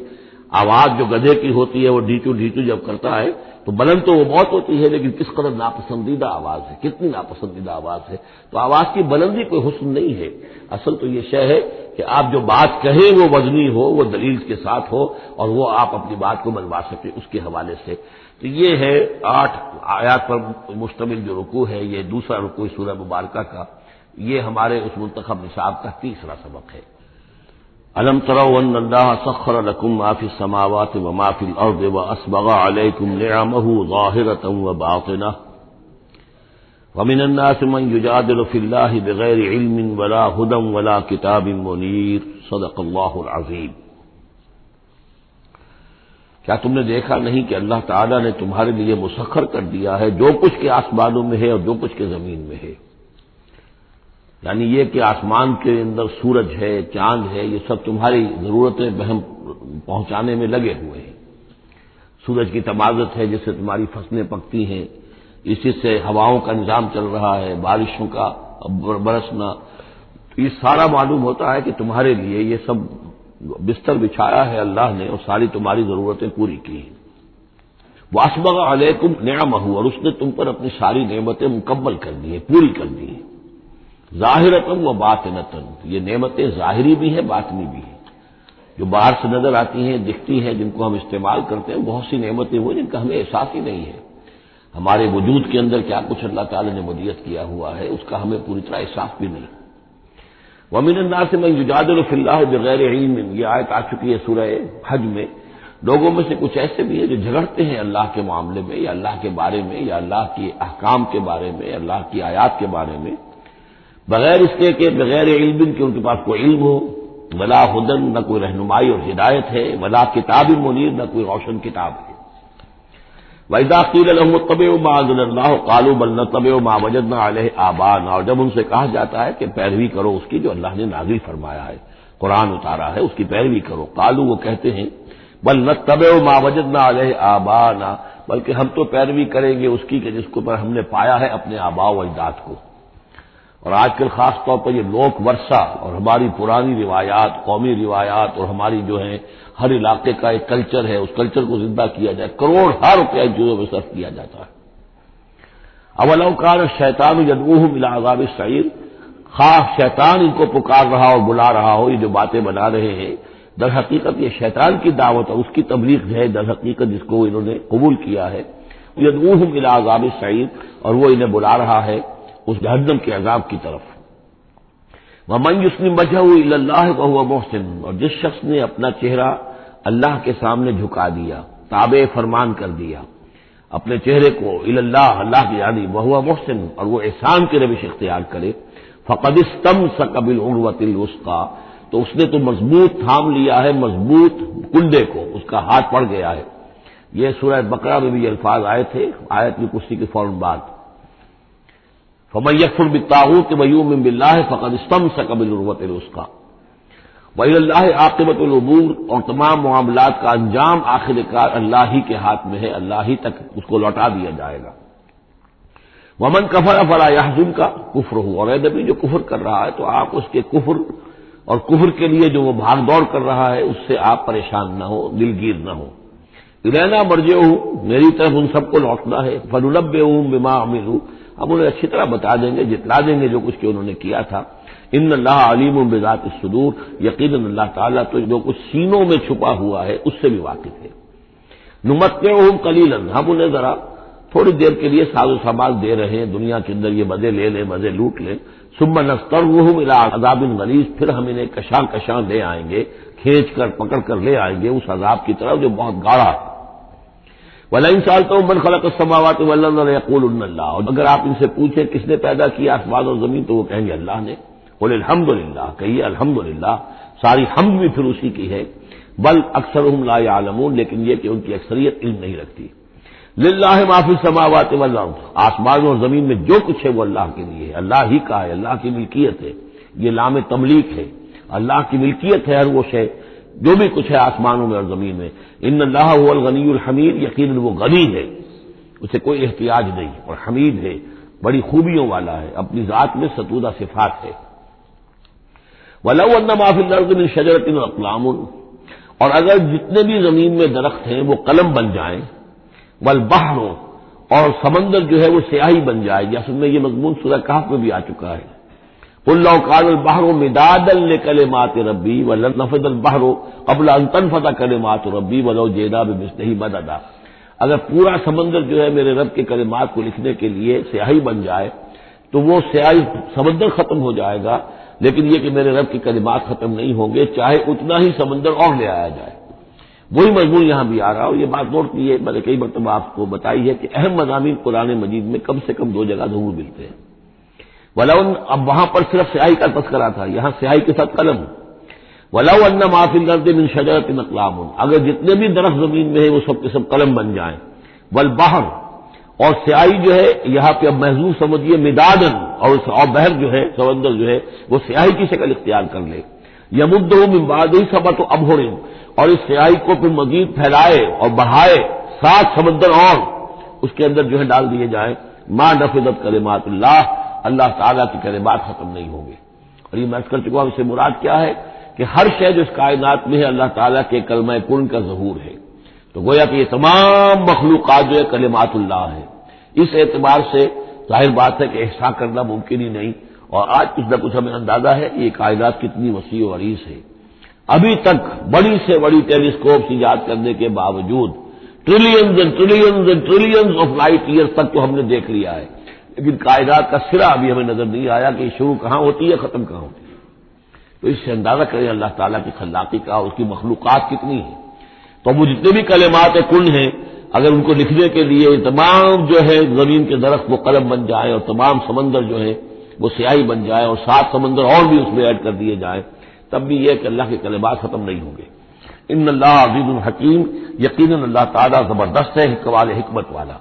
[SPEAKER 1] آواز جو گدھے کی ہوتی ہے وہ ڈھیچو ڈھیچو جب کرتا ہے تو بلند تو وہ بہت ہوتی ہے لیکن کس قدر ناپسندیدہ آواز ہے، کتنی ناپسندیدہ آواز ہے۔ تو آواز کی بلندی کوئی حسن نہیں ہے، اصل تو یہ شے ہے کہ آپ جو بات کہیں وہ وزنی ہو، وہ دلیل کے ساتھ ہو اور وہ آپ اپنی بات کو منوا سکیں اس کے حوالے سے۔ تو یہ ہے 8 آیات پر مشتمل جو رکوع ہے، یہ دوسرا رکوع سورہ مبارکہ کا، یہ ہمارے اس منتخب نصاب کا تیسرا سبق ہے۔ الم تروا ان اللہ سخر لکم ما فی السماوات وما فی الارض واسبغ علیکم نعمہ ظاہرۃ وباطنہ ومن الناس من یجادل فی اللہ بغیر علم ولا ہدی ولا کتاب منیر صدق اللہ العظیم۔ کیا تم نے دیکھا نہیں کہ اللہ تعالیٰ نے تمہارے لیے مسخر کر دیا ہے جو کچھ کے آسمانوں میں ہے اور جو کچھ کے زمین میں ہے، یعنی یہ کہ آسمان کے اندر سورج ہے، چاند ہے، یہ سب تمہاری ضرورتیں بہم پہنچانے میں لگے ہوئے ہیں۔ سورج کی تمازت ہے جس سے تمہاری فصلیں پکتی ہیں، اسی سے ہواؤں کا نظام چل رہا ہے، بارشوں کا برسنا، یہ سارا معلوم ہوتا ہے کہ تمہارے لیے یہ سب بستر بچھایا ہے اللہ نے اور ساری تمہاری ضرورتیں پوری کی ہیں۔ واسبغ علیکم نعمہ، اور اس نے تم پر اپنی ساری نعمتیں مکمل کر دی ہیں، پوری کر دی ہیں۔ ظاہرتاً و باطنتاً، یہ نعمتیں ظاہری بھی ہیں باطنی بھی ہیں، جو باہر سے نظر آتی ہیں دکھتی ہیں جن کو ہم استعمال کرتے ہیں، بہت سی نعمتیں وہ جن کا ہمیں احساس ہی نہیں ہے، ہمارے وجود کے اندر کیا کچھ اللہ تعالی نے مدیت کیا ہوا ہے اس کا ہمیں پوری طرح احساس بھی نہیں۔ ومن الناس من یجادل فی اللہ بغیر علم، یہ آیت آ چکی ہے سورہ حج میں۔ لوگوں میں سے کچھ ایسے بھی ہیں جو جھگڑتے ہیں اللہ کے معاملے میں یا اللہ کے بارے میں یا اللہ کے احکام کے بارے میں، اللہ کی آیات کے بارے میں، بغیر اس کے کہ بغیر علم کہ ان کے پاس کوئی علم ہو، ولا ہدن، نہ کوئی رہنمائی اور ہدایت ہے، ولا کتاب منیر، نہ کوئی روشن کتاب ہے۔ وَإِذَا قِيلَ لَهُمُ اتَّبِعُوا مَا أَنزَلَ اللَّهُ قَالُوا بَلْ نَتَّبِعُ مَا وَجَدْنَا عَلَيْهِ آبَاءَنَا، اور جب ان سے کہا جاتا ہے کہ پیروی کرو اس کی جو اللہ نے نازل فرمایا ہے، قرآن اتارا ہے، اس کی پیروی کرو، قالوا، وہ کہتے ہیں بل نتبع ما وجدنا علیہ آباءنا، بلکہ ہم تو پیروی کریں گے اس کی کہ جس کو پر ہم نے پایا ہے اپنے آباء و اجداد کو۔ اور آج کل خاص طور پر یہ لوک ورثہ اور ہماری پرانی روایات، قومی روایات اور ہماری جو ہے ہر علاقے کا ایک کلچر ہے، اس کلچر کو زندہ کیا جائے، کروڑ ہر روپیہ ان چیزوں میں صرف کیا جاتا ہے۔ اولو کان الشیطان یدعوہم الی عذاب السعیر، خواہ شیطان ان کو پکار رہا اور بلا رہا ہو، یہ جو باتیں بنا رہے ہیں در حقیقت یہ شیطان کی دعوت اور اس کی تبلیغ ہے در حقیقت جس کو انہوں نے قبول کیا ہے۔ یدعوہم الی عذاب السعیر، اور وہ انہیں بلا رہا ہے اس جہنم کے عذاب کی طرف۔ ومن یسلم وجہہ الی اللہ وہو محسن، اور جس شخص نے اپنا چہرہ اللہ کے سامنے جھکا دیا، تابع فرمان کر دیا اپنے چہرے کو الی اللہ، اللہ کی یعنی وہو محسن، اور وہ احسان کی روش اختیار کرے، فقد استمسک بالعروۃ الوثقی، تو اس نے تو مضبوط تھام لیا ہے، مضبوط کنڈے کو، اس کا ہاتھ پڑ گیا ہے۔ یہ سورہ بقرہ میں بھی یہ الفاظ آئے تھے آیت کی کرسی کے فوراً بعد، فمن یکفر بالطاغوت ویؤمن باللہ فقد استمسک بالعروۃ الوثقی وإلی اللہ عاقبۃ الامور، اور تمام معاملات کا انجام آخر کار اللہ ہی کے ہاتھ میں ہے، اللہ ہی تک اس کو لوٹا دیا جائے گا۔ ومن کفر فلا یحزنک کفرہ، اور اے نبی جو کفر کر رہا ہے تو آپ اس کے کفر اور کفر کے لیے جو وہ بھاگ دوڑ کر رہا ہے اس سے آپ پریشان نہ ہو، دلگیر نہ ہو۔ الینا مرجعہم، میری طرف ان سب کو لوٹنا ہے، فننبئہم بما عملوا، ہم انہیں اچھی طرح بتا دیں گے، جتلا دیں گے جو کچھ کہ انہوں نے کیا تھا۔ ان اللہ علیم بذات الصدور، یقیناً اللہ تعالیٰ تو جو کچھ سینوں میں چھپا ہوا ہے اس سے بھی واقف ہے۔ نمتعہم قلیلا، ہم انہیں ذرا تھوڑی دیر کے لیے ساز و سامان دے رہے ہیں، دنیا کے اندر یہ مزے لے لیں، مزے لوٹ لیں، ثم نضطرہم الی عذاب غلیظ، پھر ہم انہیں کشاں کشاں لے آئیں گے، کھینچ کر پکڑ کر لے آئیں گے اس عذاب کی طرف جو بہت گاڑھا ہے۔ وَلَئِن سَأَلْتَهُم مَّنْ خَلَقَ السَّمَاوَاتِ وَالْأَرْضَ لَيَقُولُنَّ اللَّهُ، اور اگر آپ ان سے پوچھیں کس نے پیدا کیا آسمان اور زمین تو وہ کہیں گے اللہ نے۔ قُلِ الْحَمْدُ لِلَّهِ، کہیے الحمدللہ، ساری حمد بھی پھر اسی کی ہے۔ بل اکثرهم لا يعلمون، لیکن یہ کہ ان کی اکثریت علم نہیں رکھتی۔ للہ ما فی السماوات والارض، آسمان اور زمین میں جو کچھ ہے وہ اللہ کے لیے ہے، اللہ ہی کا ہے، اللہ کی ملکیت ہے، یہ لام تملیک ہے، اللہ کی ملکیت ہے ہر وہ شے جو بھی کچھ ہے آسمانوں میں اور زمین میں۔ ان اللہ هو الغنی الحمید، یقیناً وہ غنی ہے، اسے کوئی احتیاج نہیں، اور حمید ہے، بڑی خوبیوں والا ہے، اپنی ذات میں ستودہ صفات ہے۔ وَلَوْ أَنَّ مَا فِي الْأَرْضِ مِنْ شَجَرَةٍ أَقْلَامٌ، اور اگر جتنے بھی زمین میں درخت ہیں وہ قلم بن جائیں، والبحر، اور سمندر جو ہے وہ سیاہی بن جائے، جیسے میں یہ مضمون سورہ کہف میں بھی آ چکا ہے۔ قُل لَوْ كَانَ الْبَحْرُ مِدَادًا لِكَلِمَاتِ رَبِّي وَلَنَفَدَ الْبَحْرُ قَبْلَ أَن تَنفَدَ كَلِمَاتُ رَبِّي وَلَوْ جِئْنَا بِمِثْلِهِ مَدَدًا، اگر پورا سمندر جو ہے میرے رب کے کلمات کو لکھنے کے لیے سیاہی بن جائے تو وہ سیاہی سمندر ختم ہو جائے گا، لیکن یہ کہ میرے رب کے کلمات ختم نہیں ہوں گے، چاہے اتنا ہی سمندر اور لے آیا جائے۔ وہی مضمون یہاں بھی آ رہا اور یہ بات نوٹ کی ہے، میں نے کئی مرتبہ آپ کو بتائی ہے کہ اہم مضامین قرآن مجید میں کم سے کم دو جگہ ضرور ملتے ہیں۔ ولو، اب وہاں پر صرف سیاہی کا تذکرہ تھا، یہاں سیاہی کے ساتھ قلم۔ ولو ان ما فی الارض من شجرۃ اقلام، اگر جتنے بھی درخت زمین میں ہیں وہ سب کے سب قلم بن جائیں، والبحر، اور سیاہی جو ہے یہاں پہ اب محذوف سمجھیے مدادن، اور بحر جو ہے سمندر جو ہے وہ سیاہی کی شکل اختیار کر لے، یمدہ من بعدہ سبعۃ ابحر، اور اس سیاہی کو پھر مزید پھیلائے اور بڑھائے 7 سمندر اور اس کے اندر جو ہے ڈال دیے جائیں، ما نفدت کلمات اللہ، اللہ تعالیٰ کی کلمات ختم نہیں ہوں گے۔ اور یہ میں کر چکا ہوں، اس سے مراد کیا ہے کہ ہر شے جو اس کائنات میں ہے اللہ تعالیٰ کے کلمہ کن کا ظہور ہے، تو گویا کہ یہ تمام مخلوقات جو ہے کلمات اللہ ہے۔ اس اعتبار سے ظاہر بات ہے کہ احصاء کرنا ممکن ہی نہیں، اور آج کچھ نہ کچھ ہمیں اندازہ ہے کہ یہ کائنات کتنی وسیع و عریض ہے۔ ابھی تک بڑی سے بڑی ٹیلیسکوپ ایجاد کرنے کے باوجود trillions and trillions and trillions of light years تک تو ہم نے دیکھ لیا ہے، لیکن کائنات کا سرا ابھی ہمیں نظر نہیں آیا کہ شروع کہاں ہوتی ہے ختم کہاں ہوتی ہے۔ تو اس سے اندازہ کریں اللہ تعالیٰ کی خلاقی کا، اس کی مخلوقات کتنی ہیں۔ تو وہ جتنے بھی کلمات کن ہیں، اگر ان کو لکھنے کے لیے تمام جو ہے زمین کے درخت وہ قلم بن جائیں اور تمام سمندر جو ہے وہ سیاہی بن جائے اور 7 سمندر اور بھی اس میں ایڈ کر دیے جائیں، تب بھی یہ کہ اللہ کے کلمات ختم نہیں ہوں گے۔ ان اللہ عزیز الحکیم، یقیناً اللہ تعالیٰ زبردست ہے، حکمت والا۔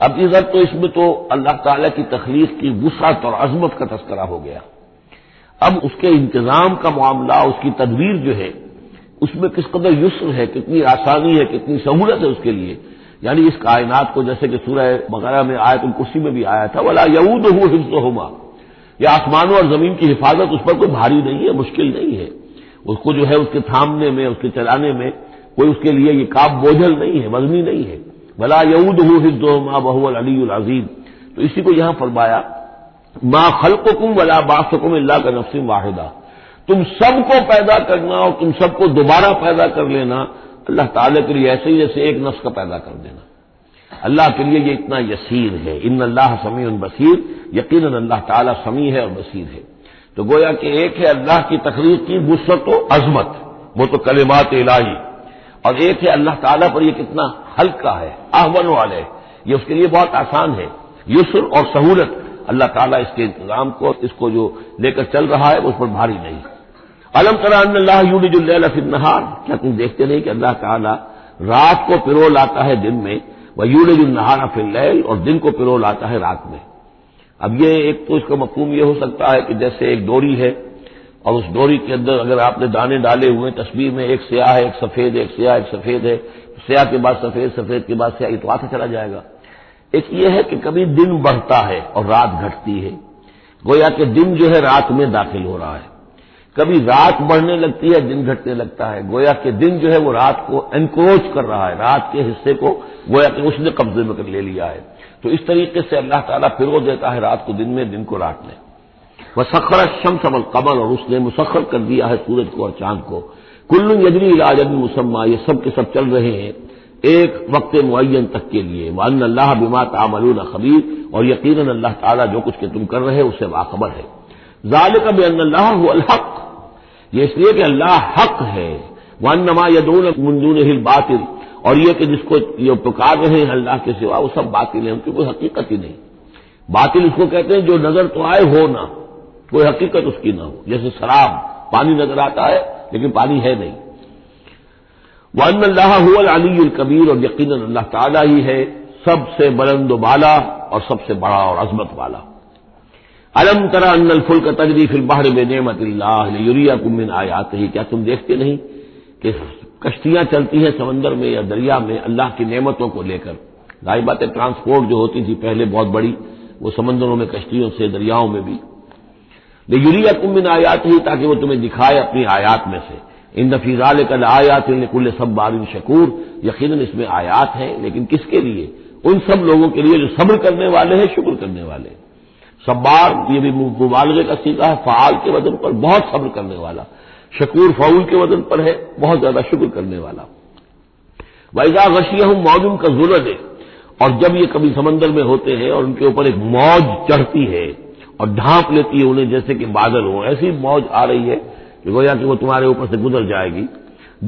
[SPEAKER 1] اب ادھر تو اس میں تو اللہ تعالیٰ کی تخلیق کی وسعت اور عظمت کا تذکرہ ہو گیا، اب اس کے انتظام کا معاملہ، اس کی تدبیر جو ہے اس میں کس قدر یسر ہے، کتنی آسانی ہے، کتنی سہولت ہے اس کے لیے، یعنی اس کائنات کو جیسے کہ سورہ بقرہ میں آیت الکرسی میں بھی آیا تھا ولا یعودہ حفظہما، یہ آسمانوں اور زمین کی حفاظت اس پر کوئی بھاری نہیں ہے، مشکل نہیں ہے، اس کو جو ہے اس کے تھامنے میں، اس کے چلانے میں کوئی اس کے لیے یہ کام بوجھل نہیں ہے، وزنی نہیں ہے۔ ولا یعودہ حفظہما وہو العلی العظیم، تو اسی کو یہاں فرمایا ما خلقکم ولا بعثکم الا کنفس واحدہ، تم سب کو پیدا کرنا اور تم سب کو دوبارہ پیدا کر لینا اللہ تعالیٰ کے لیے ایسے ہی جیسے ایک نفس کا پیدا کر دینا، اللہ کے لیے یہ اتنا یسیر ہے۔ ان اللہ سمیع بصیر، یقیناً اللہ تعالیٰ سمیع ہے اور بصیر ہے۔ تو گویا کہ ایک ہے اللہ کی تخلیق کی وسعت و عظمت، وہ تو کلمات الہی، اور ایک ہے اللہ تعالیٰ پر یہ کتنا ہلکا ہے، اہون والے، یہ اس کے لیے بہت آسان ہے، یسر اور سہولت اللہ تعالیٰ اس کے انتظام کو، اس کو جو لے کر چل رہا ہے اس پر بھاری نہیں۔ الم تری ان اللہ یولج اللیل فی النہار، کیا تم دیکھتے نہیں کہ اللہ تعالیٰ رات کو پرو لاتا ہے دن میں، ویولج النہار فی اللیل، اور دن کو پرو لاتا ہے رات میں۔ اب یہ ایک تو اس کا مفہوم یہ ہو سکتا ہے کہ جیسے ایک ڈوری ہے اور اس ڈوری کے اندر اگر آپ نے دانے ڈالے ہوئے، تصویر میں ایک سیاہ ہے ایک سفید ہے، ایک سیاہ ایک سفید ہے، سیاہ کے بعد سفید، سفید کے بعد سیاہ، یہ تو آتا چلا جائے گا۔ ایک یہ ہے کہ کبھی دن بڑھتا ہے اور رات گھٹتی ہے، گویا کہ دن جو ہے رات میں داخل ہو رہا ہے، کبھی رات بڑھنے لگتی ہے دن گھٹنے لگتا ہے، گویا کہ دن جو ہے وہ رات کو انکروچ کر رہا ہے، رات کے حصے کو گویا کہ اس نے قبضے میں کر لے لیا ہے۔ تو اس طریقے سے اللہ تعالیٰ پھرو دیتا ہے رات کو دن میں، دن کو رات میں۔ وسخر الشمس والقمر، اور اس نے مسخر کر دیا ہے سورج کو اور چاند کو، کل یجری الی اجل مسمى، یہ سب کے سب چل رہے ہیں ایک وقت معین تک کے لیے، وان اللہ بما تعملون خبیر، اور یقیناً اللہ تعالیٰ جو کچھ کہ تم کر رہے اس سے باخبر ہے۔ ذالک بان اللہ هو الحق، یہ اس لیے کہ اللہ حق ہے، وانما يدعون من دونه الباطل، اور یہ کہ جس کو یہ پکار رہے ہیں اللہ کے سوا وہ سب باطل ہیں، ان کی کوئی حقیقت ہی نہیں۔ باطل اس کو کہتے ہیں جو نظر تو آئے ہو نہ، کوئی حقیقت اس کی نہ ہو، جیسے شراب، پانی نظر آتا ہے لیکن پانی ہے نہیں۔ وان اللہ هو العلی الکبیر، اور یقیناً اللہ تعالیٰ ہی ہے سب سے بلند و بالا اور سب سے بڑا اور عظمت والا۔ الم تری ان الفلک تجری فی البحر بنعمت اللہ لیریکم من آیاتہ، کیا تم دیکھتے نہیں کہ کشتیاں چلتی ہیں سمندر میں یا دریا میں اللہ کی نعمتوں کو لے کر؟ ظاہر بات ہے ٹرانسپورٹ جو ہوتی تھی پہلے بہت بڑی، وہ سمندروں میں کشتیوں سے، دریاؤں میں بھی۔ لیریکم من آیاتہ، تاکہ وہ تمہیں دکھائے اپنی آیات میں سے۔ ان فی ذلک لآیات لکل صبار شکور، یقیناً اس میں آیات ہیں، لیکن کس کے لیے؟ ان سب لوگوں کے لیے جو صبر کرنے والے ہیں، شکر کرنے والے ہیں۔ صبار یہ بھی مبالغے کا صیغہ ہے، فعال کے وزن پر، بہت صبر کرنے والا۔ شکور فعول کے وزن پر ہے، بہت زیادہ شکر کرنے والا۔ وَإِذَا غَشِيَهُم مَّوْجٌ كَالظُّلَلِ، اور جب یہ کبھی سمندر میں ہوتے ہیں اور ان کے اوپر ایک موج چڑھتی ہے اور ڈھانپ لیتی ہے انہیں جیسے کہ بادل ہوں، ایسی موج آ رہی ہے کہ گویا کہ وہ تمہارے اوپر سے گزر جائے گی۔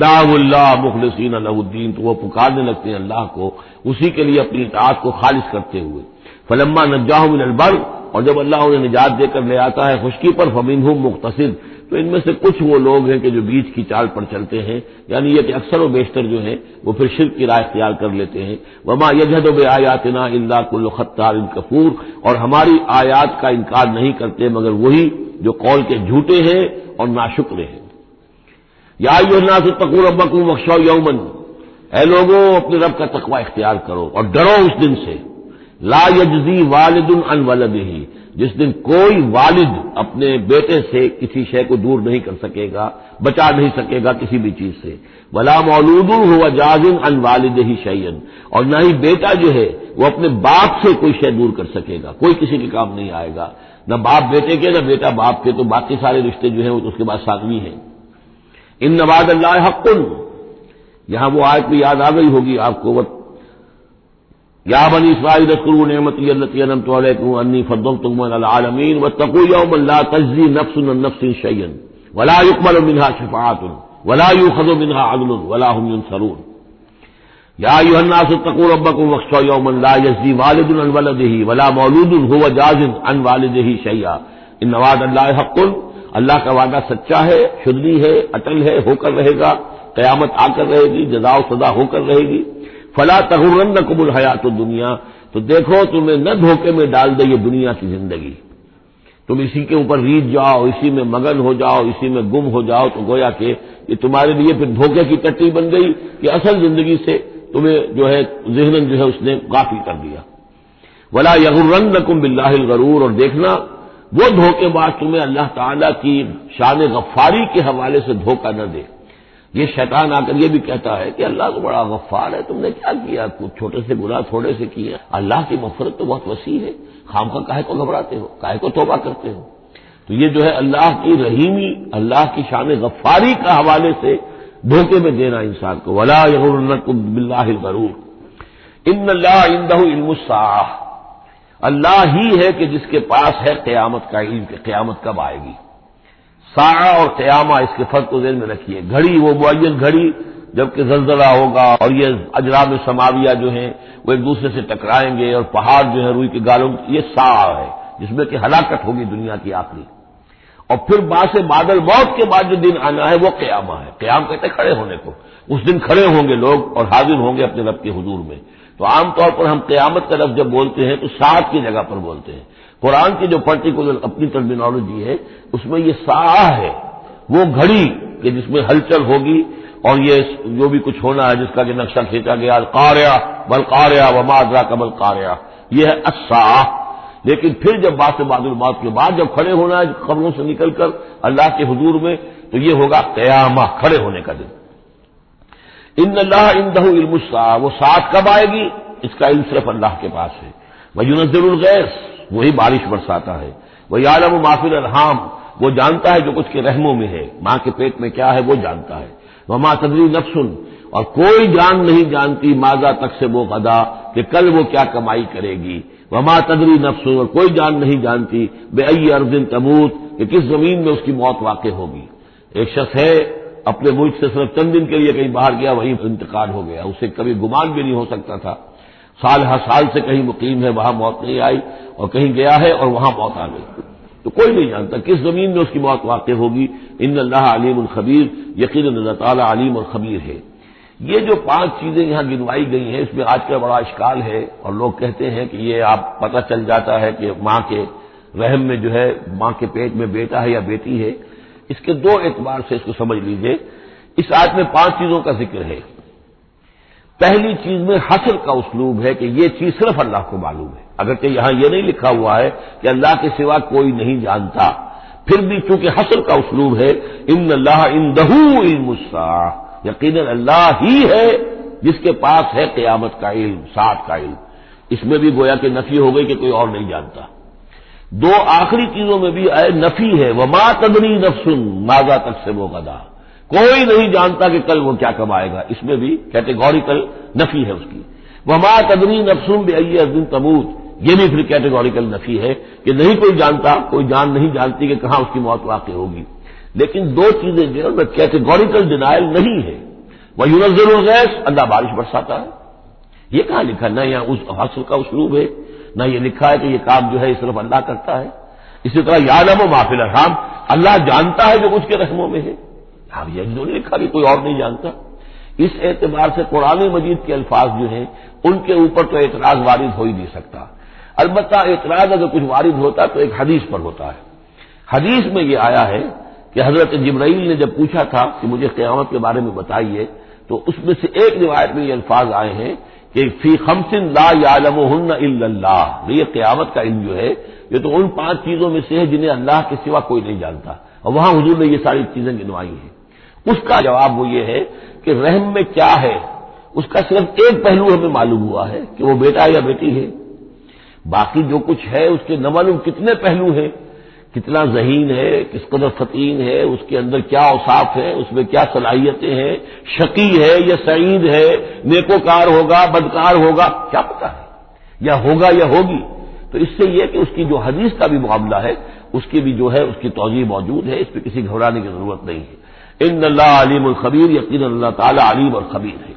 [SPEAKER 1] دعوا اللہ مخلصین لہ الدین، تو وہ پکارنے لگتے ہیں اللہ کو اسی کے لیے اپنی اطاعت کو خالص کرتے ہوئے۔ فلما نجاہم الی البر، اور جب اللہ انہیں نجات دے کر لے آتا ہے خشکی پر، فمنہم مقتصد، تو ان میں سے کچھ وہ لوگ ہیں کہ جو بیچ کی چال پر چلتے ہیں، یعنی یہ کہ اکثر و بیشتر جو ہیں وہ پھر شرک کی راہ اختیار کر لیتے ہیں۔ وما یجحد بآیاتنا الا کل ختار کفور، اور ہماری آیات کا انکار نہیں کرتے مگر وہی جو قول کے جھوٹے ہیں اور ناشکر ہیں۔ یا ایھا الناس اتقوا ربکم واخشوا یوما، اے لوگوں اپنے رب کا تقوی اختیار کرو اور ڈرو اس دن سے، لا یجزی والد عن ولدہ، جس دن کوئی والد اپنے بیٹے سے کسی شے کو دور نہیں کر سکے گا، بچا نہیں سکے گا کسی بھی چیز سے، ولا مولود هو جاز عن والدہ شیئا، اور نہ ہی بیٹا جو ہے وہ اپنے باپ سے کوئی شے دور کر سکے گا، کوئی کسی کے کام نہیں آئے گا، نہ باپ بیٹے کے نہ بیٹا باپ کے، تو باقی سارے رشتے جو ہیں وہ تو اس کے بعد ثانوی ہیں۔ ان وعد اللہ حق، یہاں وہ آیت بھی یاد آ گئی ہوگی آپ کو، یا بنی اسرائیل اذکروا نعمتی التی انعمت علیکم انی فضلتکم علی العالمین واتقوا یوما لا تجزی نفس عن نفس شیئا ولا یقبل منها شفاعۃ ولا یؤخذ منها عدل ولا هم ينصرون۔ یا ایھا الناس اتقوا ربکم واخشوا یوما لا یجزی والد عن ولدہ ولا مولود هو جاز عن والدہ شیئا ان وعد اللہ حق، اللہ کا وعدہ سچا ہے، شدنی ہے، اٹل ہے، ہو کر رہے گا، قیامت آ کر رہے گی، جزا و سزا ہو کر رہے گی۔ فلا تغرنکم الحیات الدنیا، تو دیکھو تمہیں نہ دھوکے میں ڈال دے یہ دنیا کی زندگی، تم اسی کے اوپر ریجھ جاؤ، اسی میں مگن ہو جاؤ، اسی میں گم ہو جاؤ، تو گویا کہ یہ تمہارے لیے پھر دھوکے کی ٹٹی بن گئی کہ اصل زندگی سے تمہیں جو ہے ذہناً جو ہے اس نے غافل کر دیا۔ ولا یغرنکم باللہ الغرور، اور دیکھنا وہ دھوکے باز تمہیں اللہ تعالیٰ کی شان غفاری کے حوالے سے دھوکہ نہ دے۔ یہ شیطان آ کر یہ بھی کہتا ہے کہ اللہ تو بڑا غفار ہے، تم نے کیا کیا، کچھ چھوٹے سے گناہ تھوڑے سے کیے، اللہ کی مغفرت تو بہت وسیع ہے، خامخواہ کاہے کو گھبراتے ہو، کاہے کو توبہ کرتے ہو۔ تو یہ جو ہے اللہ کی رحیمی، اللہ کی شان غفاری کا حوالے سے دھوکے میں دینا انسان کو۔ ولا یغرنکم باللہ الغرور ان اللہ عندہ علم الساعہ، اللہ ہی ہے کہ جس کے پاس ہے قیامت کا علم کہ قیامت کب آئے گی۔ ساعہ اور قیامہ، اس کے فرق کو ذہن میں رکھیے۔ گھڑی وہ معین گھڑی جبکہ زلزلہ ہوگا اور یہ اجرام سماویہ جو ہیں وہ ایک دوسرے سے ٹکرائیں گے اور پہاڑ جو ہے روئی کے گالوں، یہ ساعہ ہے جس میں کہ ہلاکت ہوگی دنیا کی آخری۔ اور پھر باعث بادل موت کے بعد جو دن آنا ہے وہ قیامہ ہے۔ قیام کہتے ہیں کھڑے ہونے کو، اس دن کھڑے ہوں گے لوگ اور حاضر ہوں گے اپنے رب کے حضور میں۔ تو عام طور پر ہم قیامت کا لفظ جب بولتے ہیں تو ساعت کی جگہ پر بولتے ہیں۔ قرآن کی جو پرٹیکولر اپنی ٹرمینالوجی ہے اس میں یہ ساعہ ہے، وہ گھڑی کہ جس میں ہلچل ہوگی اور یہ جو بھی کچھ ہونا ہے جس کا کہ نقشہ کھینچا گیا، القاریہ والقاریہ وما ادراک ما القاریہ، یہ ہے الساعہ۔ لیکن پھر جب بعد الموت کے بعد جب کھڑے ہونا ہے قبروں سے نکل کر اللہ کے حضور میں، تو یہ ہوگا قیامہ، کھڑے ہونے کا دن۔ ان اللہ عندہ علم الساعہ، وہ ساعت کب آئے گی اس کا علم صرف اللہ کے پاس ہے۔ وینزل الغیث، وہی بارش برساتا ہے۔ ویعلم ما فی الارحام، وہ جانتا ہے جو کچھ کے رحموں میں ہے، ماں کے پیٹ میں کیا ہے وہ جانتا ہے۔ وما تدری نفس، اور کوئی جان نہیں جانتی ماذا تکسب غدا، کہ کل وہ کیا کمائی کرے گی۔ وما تدری نفس، اور کوئی جان نہیں جانتی بأی ارض تموت، کہ کس زمین میں اس کی موت واقع ہوگی۔ ایک شخص ہے اپنے ملک سے صرف چند دن کے لیے کہیں باہر گیا، وہیں انتقال ہو گیا، اسے کبھی گمان بھی نہیں ہو سکتا تھا، سال ہر سال سے کہیں مقیم ہے، وہاں موت نہیں آئی، اور کہیں گیا ہے اور وہاں موت آ گئی۔ تو کوئی نہیں جانتا کس زمین میں اس کی موت واقع ہوگی۔ ان اللہ علیم الخبیر، یقیناً اللہ تعالیٰ علیم اور خبیر ہے۔ یہ جو 5 چیزیں یہاں گنوائی گئی ہیں، اس میں آج کل بڑا اشکال ہے، اور لوگ کہتے ہیں کہ یہ آپ پتہ چل جاتا ہے کہ ماں کے رحم میں جو ہے، ماں کے پیٹ میں بیٹا ہے یا بیٹی ہے۔ اس کے 2 اعتبار سے اس کو سمجھ لیجئے۔ اس آیت میں 5 چیزوں کا ذکر ہے۔ پہلی چیز میں حصر کا اسلوب ہے کہ یہ چیز صرف اللہ کو معلوم ہے، اگرچہ یہاں یہ نہیں لکھا ہوا ہے کہ اللہ کے سوا کوئی نہیں جانتا، پھر بھی چونکہ حصر کا اسلوب ہے، ان اللہ عندہ علم الساعہ، یقیناً اللہ ہی ہے جس کے پاس ہے قیامت کا علم، ساعت کا علم۔ اس میں بھی گویا کہ نفی ہو گئی کہ کوئی اور نہیں جانتا۔ 2 آخری چیزوں میں بھی نفی ہے، وما تدری نفس ماذا تکسب غدا، کوئی نہیں جانتا کہ کل وہ کیا کمائے گا، اس میں بھی کیٹیگوریکل نفی ہے اس کی۔ وما تدری نفس بأی ارض تموت، یہ بھی پھر کیٹیگوریکل نفی ہے کہ نہیں کوئی جانتا، کوئی جان نہیں جانتی کہ کہاں اس کی موت واقع ہوگی۔ لیکن 2 چیزیں جو ہے کیٹیگوریکل ڈینائل نہیں ہے۔ وَيُنَزِّلُ الْغَيْثَ، اللہ بارش برساتا ہے، یہ کہاں لکھا؟ نہ یہاں اس حصر کا اسلوب ہے، نہ یہ لکھا ہے کہ یہ کام جو ہے صرف اللہ کرتا ہے۔ اسی طرح یعلم ما فی الارحام، اللہ جانتا ہے جو اس کے رحموں میں ہے، اب یہ جو نہیں لکھا کہ کوئی اور نہیں جانتا۔ اس اعتبار سے قرآن مجید کے الفاظ جو ہیں ان کے اوپر تو اعتراض وارد ہو ہی نہیں سکتا۔ البتہ اعتراض اگر کچھ وارد ہوتا تو ایک حدیث پر ہوتا ہے۔ حدیث میں یہ آیا ہے کہ حضرت جبرائیل نے جب پوچھا تھا کہ مجھے قیامت کے بارے میں بتائیے، تو اس میں سے ایک روایت میں یہ الفاظ آئے ہیں کہ فی 5 لا یعلمہن الا اللہ، یہ قیامت کا علم جو ہے یہ تو ان 5 چیزوں میں سے ہے جنہیں اللہ کے سوا کوئی نہیں جانتا، اور وہاں حضور نے یہ ساری چیزیں گنوائی ہیں۔ اس کا جواب وہ یہ ہے کہ رحم میں کیا ہے اس کا صرف ایک پہلو ہمیں معلوم ہوا ہے کہ وہ بیٹا یا بیٹی ہے، باقی جو کچھ ہے اس کے نہ معلوم کتنے پہلو ہیں، کتنا ذہین ہے، کس قدر فطین ہے، اس کے اندر کیا اوصاف ہے، اس میں کیا صلاحیتیں ہیں، شقی ہے یا سعید ہے، نیکوکار ہوگا بدکار ہوگا، کیا پتہ ہے، یا ہوگا یا ہوگی۔ تو اس سے یہ کہ اس کی جو حدیث کا بھی معاملہ ہے اس کی بھی جو ہے اس کی توضیح موجود ہے، اس پہ کسی گھبرانے کی ضرورت نہیں ہے۔ ان اللہ علیم الخبیر، یقینا اللہ تعالی علیم اور خبیر ہے۔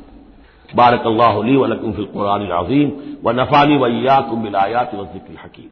[SPEAKER 1] بارک اللہ لی ولکم فی القرآن العظیم ونفعنی وإیاکم بالآیات والذکر الحکیم۔